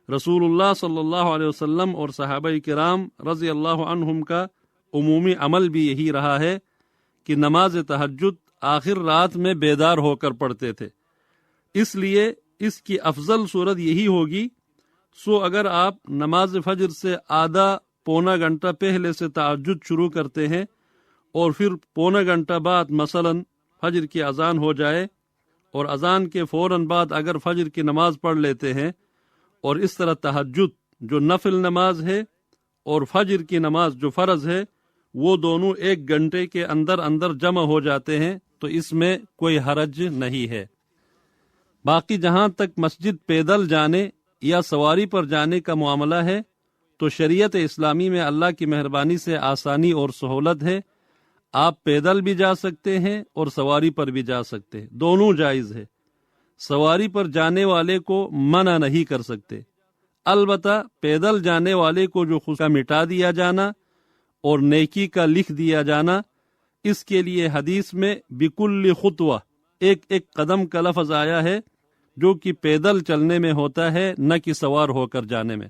رسول اللہ صلی اللہ علیہ وسلم اور صحابہ کرام رضی اللہ عنہم کا عمومی عمل بھی یہی رہا ہے کہ نماز تہجد آخر رات میں بیدار ہو کر پڑھتے تھے، اس لیے اس کی افضل صورت یہی ہوگی۔ سو اگر آپ نماز فجر سے آدھا پونا گھنٹہ پہلے سے تہجد شروع کرتے ہیں اور پھر پونا گھنٹہ بعد مثلا فجر کی اذان ہو جائے، اور اذان کے فوراً بعد اگر فجر کی نماز پڑھ لیتے ہیں، اور اس طرح تہجد جو نفل نماز ہے اور فجر کی نماز جو فرض ہے وہ دونوں ایک گھنٹے کے اندر جمع ہو جاتے ہیں، تو اس میں کوئی حرج نہیں ہے۔ باقی جہاں تک مسجد پیدل جانے یا سواری پر جانے کا معاملہ ہے تو شریعت اسلامی میں اللہ کی مہربانی سے آسانی اور سہولت ہے، آپ پیدل بھی جا سکتے ہیں اور سواری پر بھی جا سکتے ہیں، دونوں جائز ہے۔ سواری پر جانے والے کو منع نہیں کر سکتے، البتہ پیدل جانے والے کو جو خود کا مٹا دیا جانا اور نیکی کا لکھ دیا جانا، اس کے لیے حدیث میں بکل خطوہ ایک قدم کا لفظ آیا ہے، جو کہ پیدل چلنے میں ہوتا ہے، نہ کہ سوار ہو کر جانے میں۔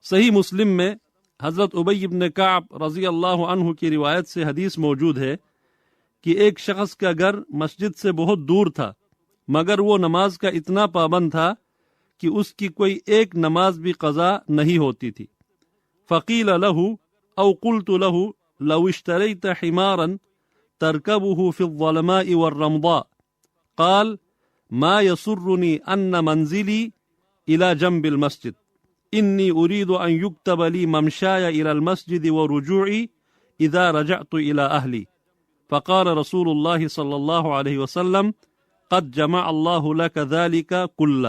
صحیح مسلم میں حضرت ابی بن کعب رضی اللہ عنہ کی روایت سے حدیث موجود ہے کہ ایک شخص کا گھر مسجد سے بہت دور تھا، مگر وہ نماز کا اتنا پابند تھا کہ اس کی کوئی ایک نماز بھی قضا نہیں ہوتی تھی۔ فقیل له او قلت له لو اشتریت حمارا ترکبه فی الظلماء والرمضاء قال ما يسرني ان منزلی الى جنب المسجد انی اريد ان يكتب لي ممشاي الى المسجد ورجوعي اذا رجعت الى اهلی فقال رسول اللہ صلی اللہ علیہ وسلم قد جمع اللہ لک ذلک کلہ،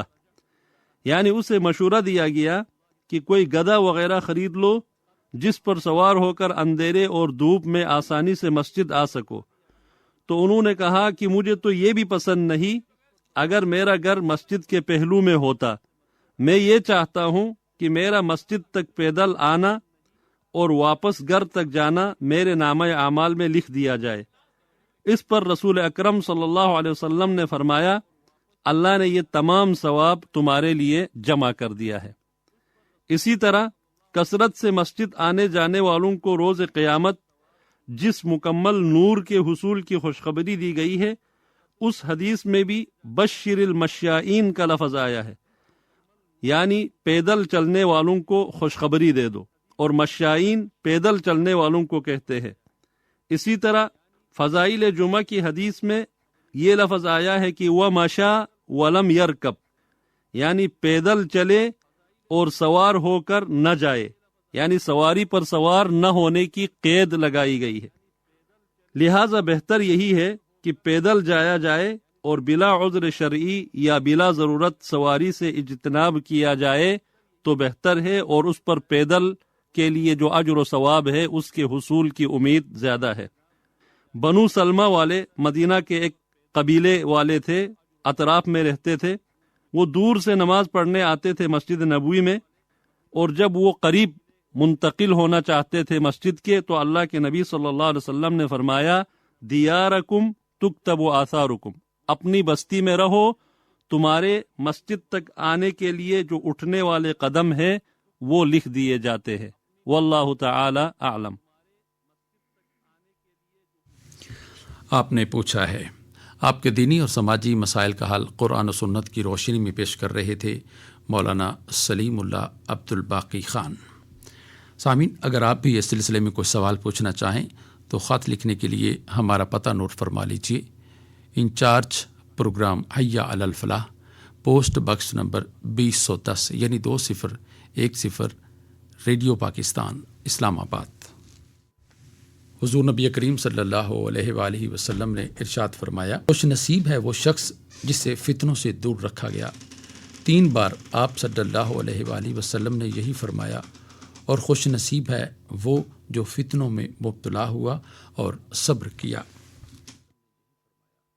یعنی اسے مشورہ دیا گیا کہ کوئی گدھا وغیرہ خرید لو جس پر سوار ہو کر اندھیرے اور دھوپ میں آسانی سے مسجد آ سکو۔ تو انہوں نے کہا کہ مجھے تو یہ بھی پسند نہیں، اگر میرا گھر مسجد کے پہلو میں ہوتا، میں یہ چاہتا ہوں کہ میرا مسجد تک پیدل آنا اور واپس گھر تک جانا میرے نامہ اعمال میں لکھ دیا جائے۔ اس پر رسول اکرم صلی اللہ علیہ وسلم نے فرمایا اللہ نے یہ تمام ثواب تمہارے لیے جمع کر دیا ہے۔ اسی طرح کثرت سے مسجد آنے جانے والوں کو روز قیامت جس مکمل نور کے حصول کی خوشخبری دی گئی ہے، اس حدیث میں بھی بشر المشائین کا لفظ آیا ہے، یعنی پیدل چلنے والوں کو خوشخبری دے دو، اور مشائین پیدل چلنے والوں کو کہتے ہیں۔ اسی طرح فضائل جمعہ کی حدیث میں یہ لفظ آیا ہے کہ وہ مشا ولم یرکب، یعنی پیدل چلے اور سوار ہو کر نہ جائے، یعنی سواری پر سوار نہ ہونے کی قید لگائی گئی ہے۔ لہذا بہتر یہی ہے کہ پیدل جایا جائے اور بلا عذر شرعی یا بلا ضرورت سواری سے اجتناب کیا جائے تو بہتر ہے، اور اس پر پیدل کے لیے جو اجر و ثواب ہے اس کے حصول کی امید زیادہ ہے۔ بنو سلمہ والے مدینہ کے ایک قبیلے والے تھے، اطراف میں رہتے تھے۔ وہ دور سے نماز پڑھنے آتے تھے مسجد نبوی میں، اور جب وہ قریب منتقل ہونا چاہتے تھے مسجد کے تو اللہ کے نبی صلی اللہ علیہ وسلم نے فرمایا دیارکم تکتب آثارکم، اپنی بستی میں رہو، تمہارے مسجد تک آنے کے لیے جو اٹھنے والے قدم ہیں وہ لکھ دیے جاتے ہیں۔ واللہ تعالی اعلم۔ آپ نے پوچھا ہے، آپ کے دینی اور سماجی مسائل کا حل قرآن و سنت کی روشنی میں پیش کر رہے تھے مولانا سلیم اللہ عبد الباقی خان۔ سامعین، اگر آپ بھی اس سلسلے میں کوئی سوال پوچھنا چاہیں تو خط لکھنے کے لیے ہمارا پتہ نوٹ فرما لیجیے۔ انچارج پروگرام حیا علی الفلاح، پوسٹ باکس نمبر 2010 یعنی 2010، ریڈیو پاکستان، اسلام آباد۔ حضور نبی کریم صلی اللہ علیہ وآلہ وسلم نے ارشاد فرمایا، خوش نصیب ہے وہ شخص جسے فتنوں سے دور رکھا گیا۔ 3 بار آپ صلی اللہ علیہ وآلہ وسلم نے یہی فرمایا، اور خوش نصیب ہے وہ جو فتنوں میں مبتلا ہوا اور صبر کیا۔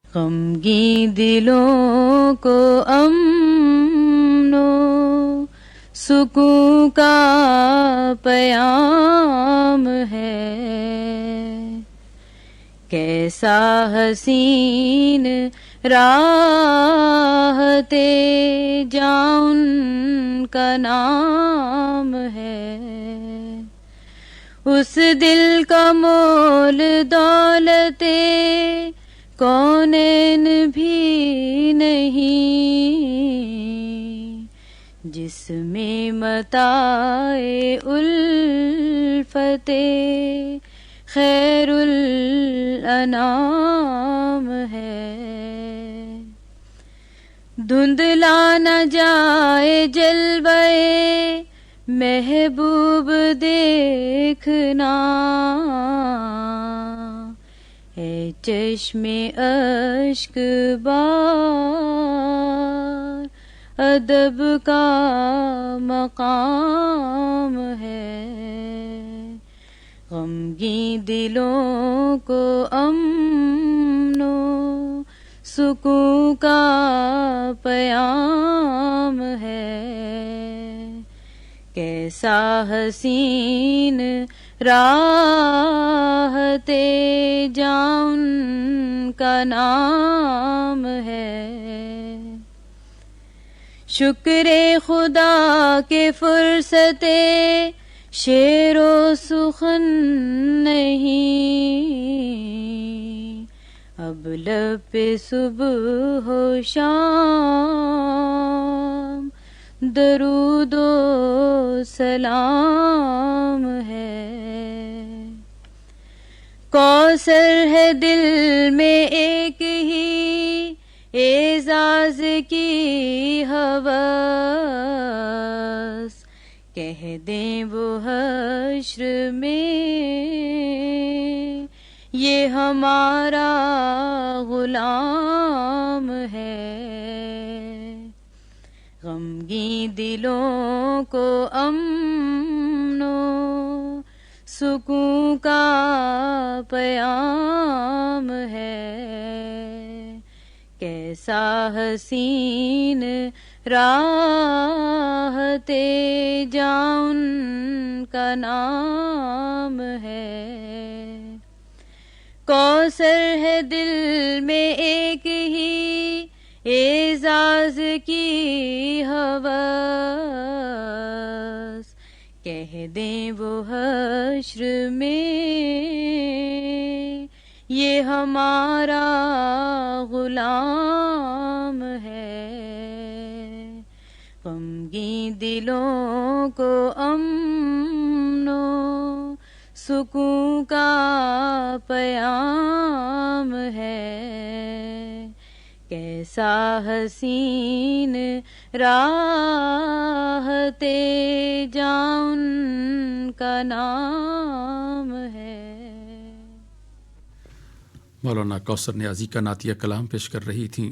غمگین دلوں کو امن و سکون کا پیام ہے، کیسا حسین راحت جان کا نام ہے، اس دل کا مول دولت کونین بھی نہیں، جس میں متاع الفت خیر الانام ہے، دھندلا نہ جائے جلوے محبوب دیکھنا، اے چشم اشک بار ادب کا مقام ہے، غمگین دلوں کو امن و سکون کا پیام ہے، کیسا حسین راحت جان کا نام ہے، شکر خدا کے فرصت شعر و سخن نہیں، اب لب پہ صبح و شام درود و سلام ہے، کوثر ہے دل میں ایک ہی اعزاز کی ہوس، کہہ دیں وہ حشر میں یہ ہمارا غلام ہے، غمگین دلوں کو امن و سکون کا پیام ہے، کیسا حسین راحت جان کا نام ہے، کوثر ہے دل میں ایک ہی اعزاز کی ہوس، کہہ دیں وہ حشر میں یہ ہمارا غلام ہے، غمگین دلوں کو امن و سکون کا پیام سا حسین راحتے جاں ان کا نام ہے۔ مولانا کوثر نیازی کا نعتیہ کلام پیش کر رہی تھیں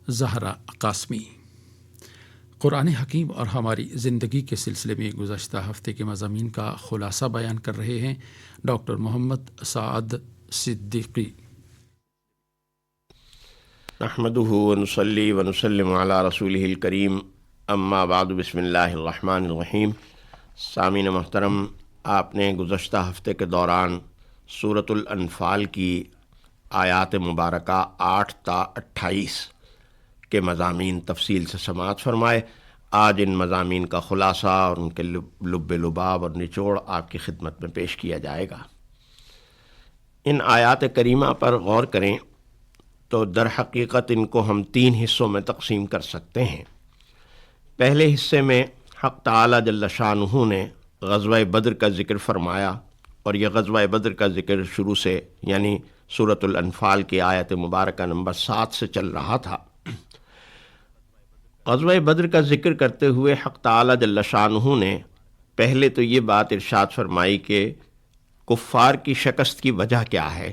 زہرا قاسمی۔ قرآن حکیم اور ہماری زندگی کے سلسلے میں گزشتہ ہفتے کے مضامین کا خلاصہ بیان کر رہے ہیں ڈاکٹر محمد سعد صدیقی۔ نحمده ونصلي ونسلم على رسوله الكريم، اما بعد، بسم اللہ الرحمن الرحیم۔ سامعین محترم، آپ نے گزشتہ ہفتے کے دوران سورۃ الانفال کی آیات مبارکہ 8 تا 28 کے مضامین تفصیل سے سماعت فرمائے۔ آج ان مضامین کا خلاصہ اور ان کے لب لباب اور نچوڑ آپ کی خدمت میں پیش کیا جائے گا۔ ان آیات کریمہ پر غور کریں تو در حقیقت ان کو ہم 3 حصوں میں تقسیم کر سکتے ہیں۔ پہلے حصے میں حق تعالی جل شانہ نے غزوہ بدر کا ذکر فرمایا، اور یہ غزوہ بدر کا ذکر شروع سے یعنی سورۃ الانفال کی آیت مبارکہ نمبر 7 سے چل رہا تھا۔ غزوہ بدر کا ذکر کرتے ہوئے حق تعالی جل شانہ نے پہلے تو یہ بات ارشاد فرمائی کہ کفار کی شکست کی وجہ کیا ہے۔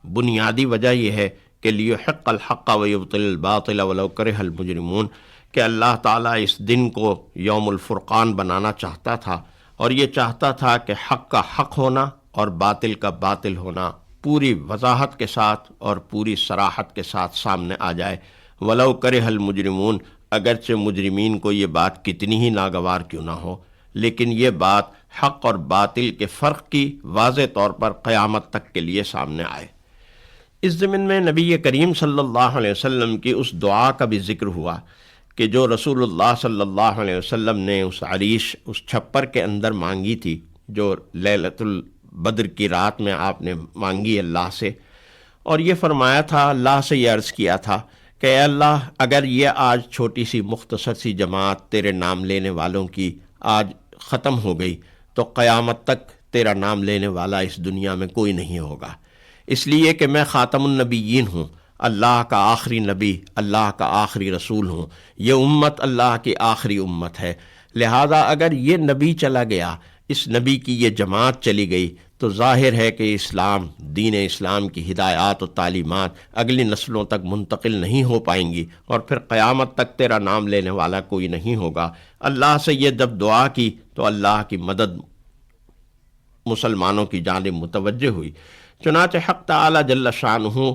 بنیادی وجہ یہ ہے کہ لیحق الحق ویبطل الباطل ولو کرہ المجرمون، کہ اللہ تعالیٰ اس دن کو یوم الفرقان بنانا چاہتا تھا، اور یہ چاہتا تھا کہ حق کا حق ہونا اور باطل کا باطل ہونا پوری وضاحت کے ساتھ اور پوری صراحت کے ساتھ سامنے آ جائے۔ ولو کرہ المجرمون، اگرچہ مجرمین کو یہ بات کتنی ہی ناگوار کیوں نہ ہو، لیکن یہ بات حق اور باطل کے فرق کی واضح طور پر قیامت تک کے لیے سامنے آئے۔ اس ضمن میں نبی کریم صلی اللہ علیہ وسلم کی اس دعا کا بھی ذکر ہوا کہ جو رسول اللہ صلی اللہ علیہ وسلم نے اس عریش، اس چھپر کے اندر مانگی تھی، جو لیلۃ البدر کی رات میں آپ نے مانگی اللہ سے، اور یہ فرمایا تھا، اللہ سے یہ عرض کیا تھا کہ اے اللہ، اگر یہ آج چھوٹی سی مختصر سی جماعت تیرے نام لینے والوں کی آج ختم ہو گئی تو قیامت تک تیرا نام لینے والا اس دنیا میں کوئی نہیں ہوگا، اس لیے کہ میں خاتم النبیین ہوں، اللہ کا آخری نبی، اللہ کا آخری رسول ہوں، یہ امت اللہ کی آخری امت ہے، لہذا اگر یہ نبی چلا گیا، اس نبی کی یہ جماعت چلی گئی، تو ظاہر ہے کہ اسلام، دین اسلام کی ہدایات و تعلیمات اگلی نسلوں تک منتقل نہیں ہو پائیں گی، اور پھر قیامت تک تیرا نام لینے والا کوئی نہیں ہوگا۔ اللہ سے یہ جب دعا کی تو اللہ کی مدد مسلمانوں کی جانب متوجہ ہوئی۔ چنانچہ حق تعالی جل شانہ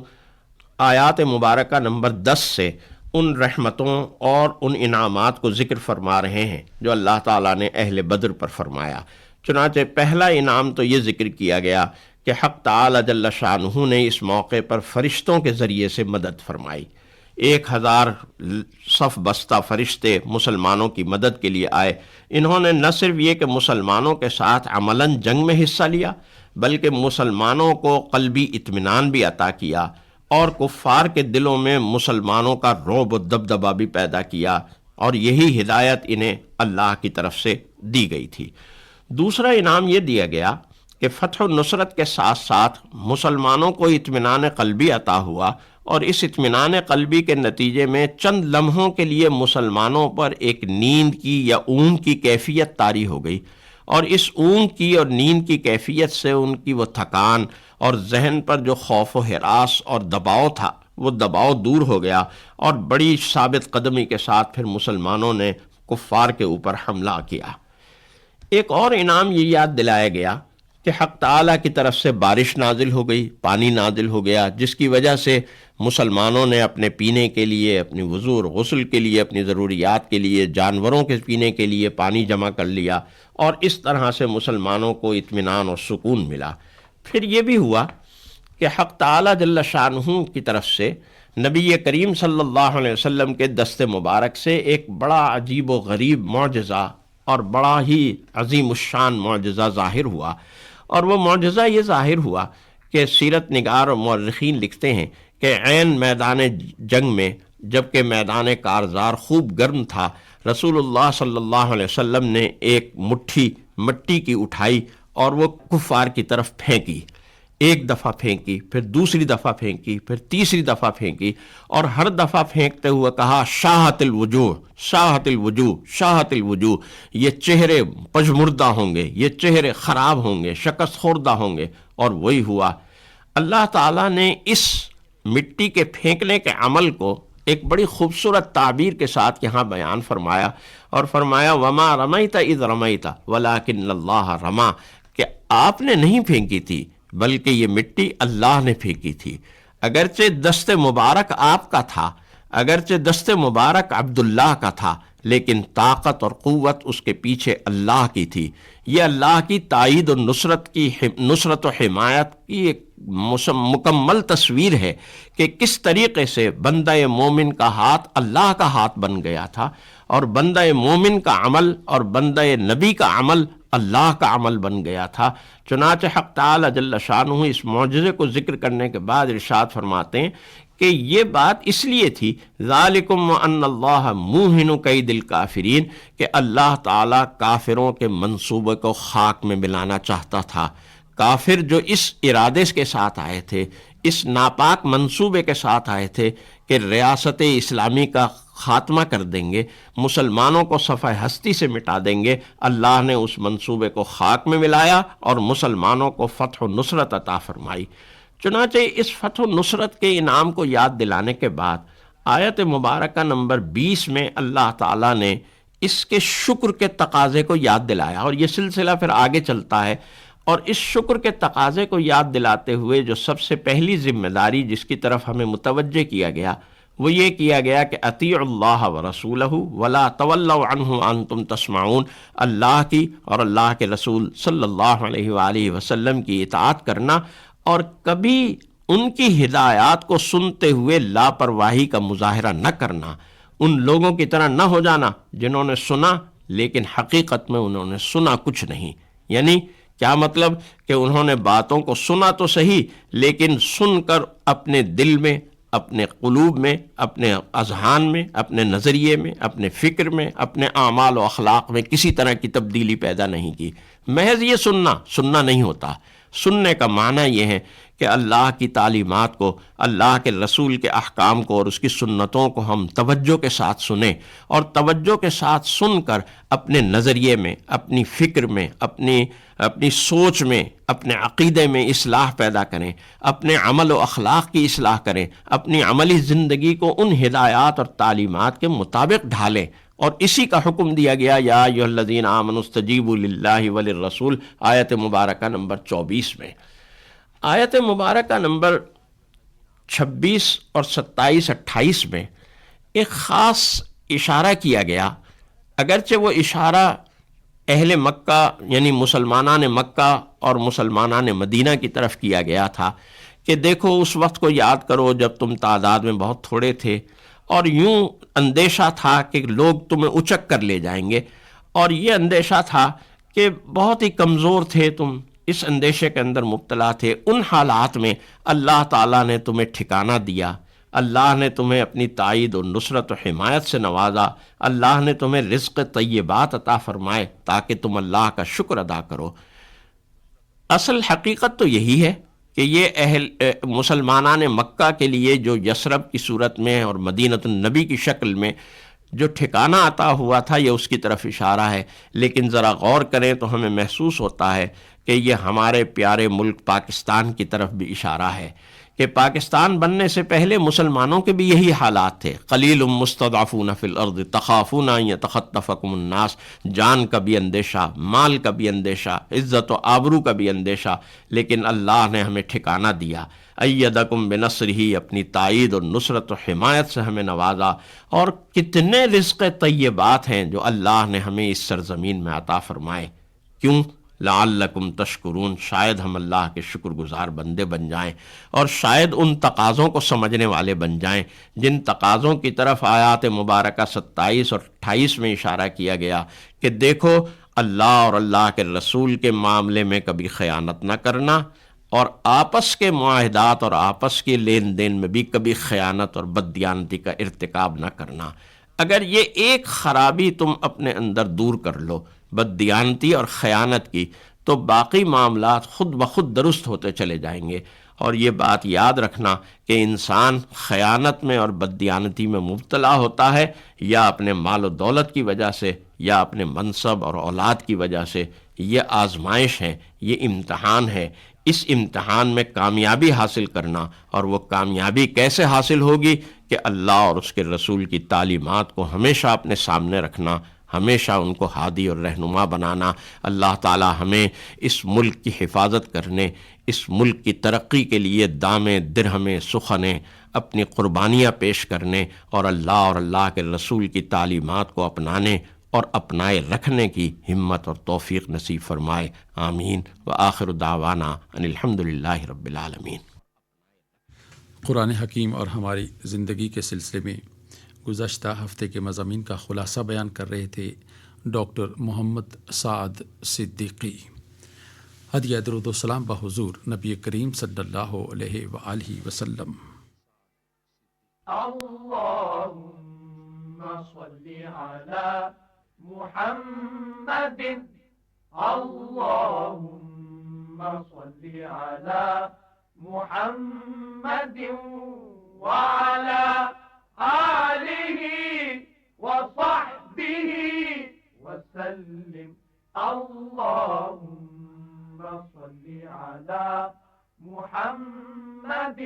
آیات مبارکہ نمبر 10 سے ان رحمتوں اور ان انعامات کو ذکر فرما رہے ہیں جو اللہ تعالیٰ نے اہل بدر پر فرمایا۔ چنانچہ پہلا انعام تو یہ ذکر کیا گیا کہ حق تعالی جل شانہ نے اس موقع پر فرشتوں کے ذریعے سے مدد فرمائی۔ 1000 صف بستہ فرشتے مسلمانوں کی مدد کے لیے آئے۔ انہوں نے نہ صرف یہ کہ مسلمانوں کے ساتھ عملاً جنگ میں حصہ لیا، بلکہ مسلمانوں کو قلبی اطمینان بھی عطا کیا، اور کفار کے دلوں میں مسلمانوں کا رعب و دبدبہ بھی پیدا کیا، اور یہی ہدایت انہیں اللہ کی طرف سے دی گئی تھی۔ دوسرا انعام یہ دیا گیا کہ فتح و نصرت کے ساتھ ساتھ مسلمانوں کو اطمینان قلبی عطا ہوا، اور اس اطمینان قلبی کے نتیجے میں چند لمحوں کے لیے مسلمانوں پر ایک نیند کی یا اونگ کی کیفیت طاری ہو گئی، اور اس اونگ کی اور نیند کی کیفیت سے ان کی وہ تھکان اور ذہن پر جو خوف و ہراس اور دباؤ تھا، وہ دباؤ دور ہو گیا، اور بڑی ثابت قدمی کے ساتھ پھر مسلمانوں نے کفار کے اوپر حملہ کیا۔ ایک اور انعام یہ یاد دلایا گیا کہ حق تعالیٰ کی طرف سے بارش نازل ہو گئی، پانی نازل ہو گیا، جس کی وجہ سے مسلمانوں نے اپنے پینے کے لیے، اپنی وضو اور غسل کے لیے، اپنی ضروریات کے لیے، جانوروں کے پینے کے لیے پانی جمع کر لیا، اور اس طرح سے مسلمانوں کو اطمینان اور سکون ملا۔ پھر یہ بھی ہوا کہ حق تعالی جل شانہ کی طرف سے نبی کریم صلی اللہ علیہ وسلم کے دست مبارک سے ایک بڑا عجیب و غریب معجزہ اور بڑا ہی عظیم الشان معجزہ ظاہر ہوا، اور وہ معجزہ یہ ظاہر ہوا کہ سیرت نگار اور مورخین لکھتے ہیں کہ عین میدان جنگ میں، جبکہ میدان کارزار خوب گرم تھا، رسول اللہ صلی اللہ علیہ وسلم نے ایک مٹھی مٹی کی اٹھائی اور وہ کفار کی طرف پھینکی۔ ایک دفعہ پھینکی، پھر دوسری دفعہ پھینکی، پھر تیسری دفعہ پھینکی، اور ہر دفعہ پھینکتے ہوئے کہا شاہت الوجوہ، شاہت الوجوہ، شاہت الوجوہ، یہ چہرے پژمردہ ہوں گے، یہ چہرے خراب ہوں گے، شکست خوردہ ہوں گے. اور وہی ہوا. اللہ تعالیٰ نے اس مٹی کے پھینکنے کے عمل کو ایک بڑی خوبصورت تعبیر کے ساتھ یہاں بیان فرمایا، اور فرمایا وما رمیت اذ رمیت ولکن اللہ رما، کہ آپ نے نہیں پھینکی تھی بلکہ یہ مٹی اللہ نے پھینکی تھی. اگرچہ دست مبارک آپ کا تھا، اگرچہ دست مبارک عبداللہ کا تھا، لیکن طاقت اور قوت اس کے پیچھے اللہ کی تھی. یہ اللہ کی تائید و نصرت و حمایت کی ایک مکمل تصویر ہے کہ کس طریقے سے بندہ مومن کا ہاتھ اللہ کا ہاتھ بن گیا تھا، اور بندہ مومن کا عمل اور بندہ نبی کا عمل اللہ کا عمل بن گیا تھا. چنانچہ حق تعالی جل شانہ اس معجزے کو ذکر کرنے کے بعد ارشاد فرماتے ہیں کہ یہ بات اس لیے تھی ذالکم وان اللہ موہن کید الکافرین، کہ اللہ تعالیٰ کافروں کے منصوبے کو خاک میں ملانا چاہتا تھا. کافر جو اس ارادے کے ساتھ آئے تھے، اس ناپاک منصوبے کے ساتھ آئے تھے کہ ریاست اسلامی کا خاتمہ کر دیں گے، مسلمانوں کو صفحہ ہستی سے مٹا دیں گے، اللہ نے اس منصوبے کو خاک میں ملایا اور مسلمانوں کو فتح و نصرت عطا فرمائی. چنانچہ اس فتح و نصرت کے انعام کو یاد دلانے کے بعد آیت مبارکہ نمبر 20 میں اللہ تعالیٰ نے اس کے شکر کے تقاضے کو یاد دلایا، اور یہ سلسلہ پھر آگے چلتا ہے. اور اس شکر کے تقاضے کو یاد دلاتے ہوئے جو سب سے پہلی ذمہ داری جس کی طرف ہمیں متوجہ کیا گیا وہ یہ کیا گیا کہ اطیعوا اللہ ورسولہ ولا تولوا عنہ وانتم تسمعون، اللہ کی اور اللہ کے رسول صلی اللہ علیہ وآلہ وسلم کی اطاعت کرنا، اور کبھی ان کی ہدایات کو سنتے ہوئے لاپرواہی کا مظاہرہ نہ کرنا، ان لوگوں کی طرح نہ ہو جانا جنہوں نے سنا لیکن حقیقت میں انہوں نے سنا کچھ نہیں. یعنی کیا مطلب کہ انہوں نے باتوں کو سنا تو صحیح، لیکن سن کر اپنے دل میں، اپنے قلوب میں، اپنے اذہان میں، اپنے نظریے میں، اپنے فکر میں، اپنے اعمال و اخلاق میں کسی طرح کی تبدیلی پیدا نہیں کی. محض یہ سننا نہیں ہوتا. سننے کا معنی یہ ہے کہ اللہ کی تعلیمات کو، اللہ کے رسول کے احکام کو اور اس کی سنتوں کو ہم توجہ کے ساتھ سنیں، اور توجہ کے ساتھ سن کر اپنے نظریے میں، اپنی فکر میں، اپنی سوچ میں، اپنے عقیدے میں اصلاح پیدا کریں، اپنے عمل و اخلاق کی اصلاح کریں، اپنی عملی زندگی کو ان ہدایات اور تعلیمات کے مطابق ڈھالیں. اور اسی کا حکم دیا گیا یا ایھا الذین آمنوا استجیبوا للہ وللرسول، آیت مبارکہ نمبر 24 میں. آیت مبارکہ نمبر 26 اور 27 28 میں ایک خاص اشارہ کیا گیا، اگرچہ وہ اشارہ اہل مکہ یعنی مسلمانان مکہ اور مسلمانان مدینہ کی طرف کیا گیا تھا کہ دیکھو اس وقت کو یاد کرو جب تم تعداد میں بہت تھوڑے تھے، اور یوں اندیشہ تھا کہ لوگ تمہیں اچک کر لے جائیں گے، اور یہ اندیشہ تھا کہ بہت ہی کمزور تھے تم، اس اندیشے کے اندر مبتلا تھے. ان حالات میں اللہ تعالیٰ نے تمہیں ٹھکانہ دیا، اللہ نے تمہیں اپنی تائید و نصرت و حمایت سے نوازا، اللہ نے تمہیں رزق طیبات عطا فرمائے تاکہ تم اللہ کا شکر ادا کرو. اصل حقیقت تو یہی ہے کہ یہ مسلمانان مکہ کے لیے جو یثرب کی صورت میں اور مدینۃ النبی کی شکل میں جو ٹھکانہ عطا ہوا تھا یہ اس کی طرف اشارہ ہے. لیکن ذرا غور کریں تو ہمیں محسوس ہوتا ہے کہ یہ ہمارے پیارے ملک پاکستان کی طرف بھی اشارہ ہے کہ پاکستان بننے سے پہلے مسلمانوں کے بھی یہی حالات تھے. قلیل مستضعفون فی الارض تخافون ان یتخطفکم الناس، جان کا بھی اندیشہ، مال کا بھی اندیشہ، عزت و آبرو کا بھی اندیشہ، لیکن اللہ نے ہمیں ٹھکانہ دیا. ایدکم بنصرہ، اپنی تائید اور نصرت و حمایت سے ہمیں نوازا. اور کتنے رزق طیبات ہیں جو اللہ نے ہمیں اس سرزمین میں عطا فرمائے. کیوں؟ لعلکم تشکرون، شاید ہم اللہ کے شکر گزار بندے بن جائیں، اور شاید ان تقاضوں کو سمجھنے والے بن جائیں جن تقاضوں کی طرف آیات مبارکہ 27 اور 28 میں اشارہ کیا گیا کہ دیکھو اللہ اور اللہ کے رسول کے معاملے میں کبھی خیانت نہ کرنا، اور آپس کے معاہدات اور آپس کے لین دین میں بھی کبھی خیانت اور بددیانتی کا ارتکاب نہ کرنا. اگر یہ ایک خرابی تم اپنے اندر دور کر لو، بددیانتی اور خیانت کی، تو باقی معاملات خود بخود درست ہوتے چلے جائیں گے۔ اور یہ بات یاد رکھنا کہ انسان خیانت میں اور بددیانتی میں مبتلا ہوتا ہے یا اپنے مال و دولت کی وجہ سے یا اپنے منصب اور اولاد کی وجہ سے۔ یہ آزمائش ہے، یہ امتحان ہے۔ اس امتحان میں کامیابی حاصل کرنا، اور وہ کامیابی کیسے حاصل ہوگی کہ اللہ اور اس کے رسول کی تعلیمات کو ہمیشہ اپنے سامنے رکھنا، ہمیشہ ان کو ہادی اور رہنما بنانا۔ اللہ تعالی ہمیں اس ملک کی حفاظت کرنے، اس ملک کی ترقی کے لیے دامیں درہمیں سخنیں اپنی قربانیاں پیش کرنے اور اللہ کے رسول کی تعلیمات کو اپنانے اور اپنائے رکھنے کی ہمت اور توفیق نصیب فرمائے، آمین۔ وآخر دعوانا ان الحمدللہ رب العالمین۔ قرآن حکیم اور ہماری زندگی کے سلسلے میں گزشتہ ہفتے کے مضامین کا خلاصہ بیان کر رہے تھے ڈاکٹر محمد سعد صدیقی۔ ہدیہ درود و سلام بحضور نبی کریم صلی اللہ علیہ وآلہ وسلم۔ اللهم صل على محمد، اللهم صل على محمد وعلى آله وصحبه وسلم، اللهم صل على محمد،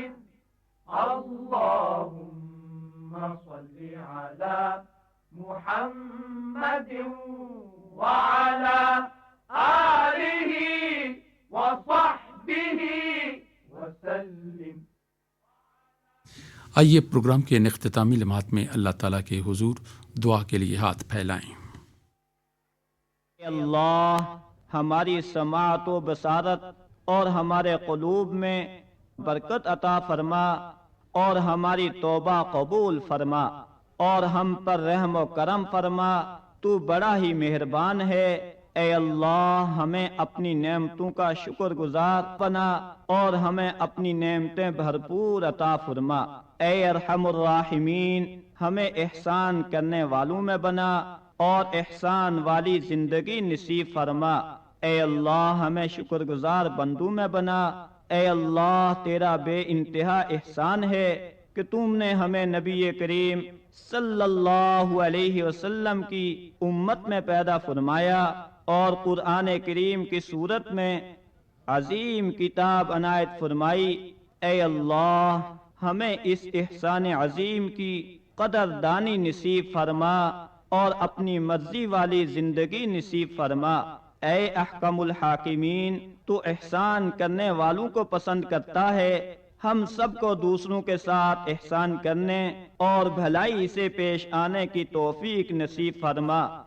اللهم صل على محمد وعلى آله وصحبه وسلم۔ آئیے پروگرام کے اختتامی لمحات میں اللہ تعالیٰ کے حضور دعا کے لیے ہاتھ پھیلائیں۔ اے اللہ، ہماری سماعت و بصارت اور ہمارے قلوب میں برکت عطا فرما اور ہماری توبہ قبول فرما اور ہم پر رحم و کرم فرما، تو بڑا ہی مہربان ہے۔ اے اللہ، ہمیں اپنی نعمتوں کا شکر گزار بنا اور ہمیں اپنی نعمتیں بھرپور عطا فرما۔ اے ارحم الراحمین، ہمیں احسان کرنے والوں میں بنا اور احسان والی زندگی نصیب فرما۔ اے اللہ، ہمیں شکر گزار بندوں میں بنا۔ اے اللہ، تیرا بے انتہا احسان ہے کہ تم نے ہمیں نبی کریم صلی اللہ علیہ وسلم کی امت میں پیدا فرمایا اور قرآن کریم کی صورت میں عظیم کتاب عنایت فرمائی۔ اے اللہ، ہمیں اس احسان عظیم کی قدردانی نصیب فرما اور اپنی مرضی والی زندگی نصیب فرما۔ اے احکم الحاکمین، تو احسان کرنے والوں کو پسند کرتا ہے۔ ہم سب کو دوسروں کے ساتھ احسان کرنے اور بھلائی سے پیش آنے کی توفیق نصیب فرما۔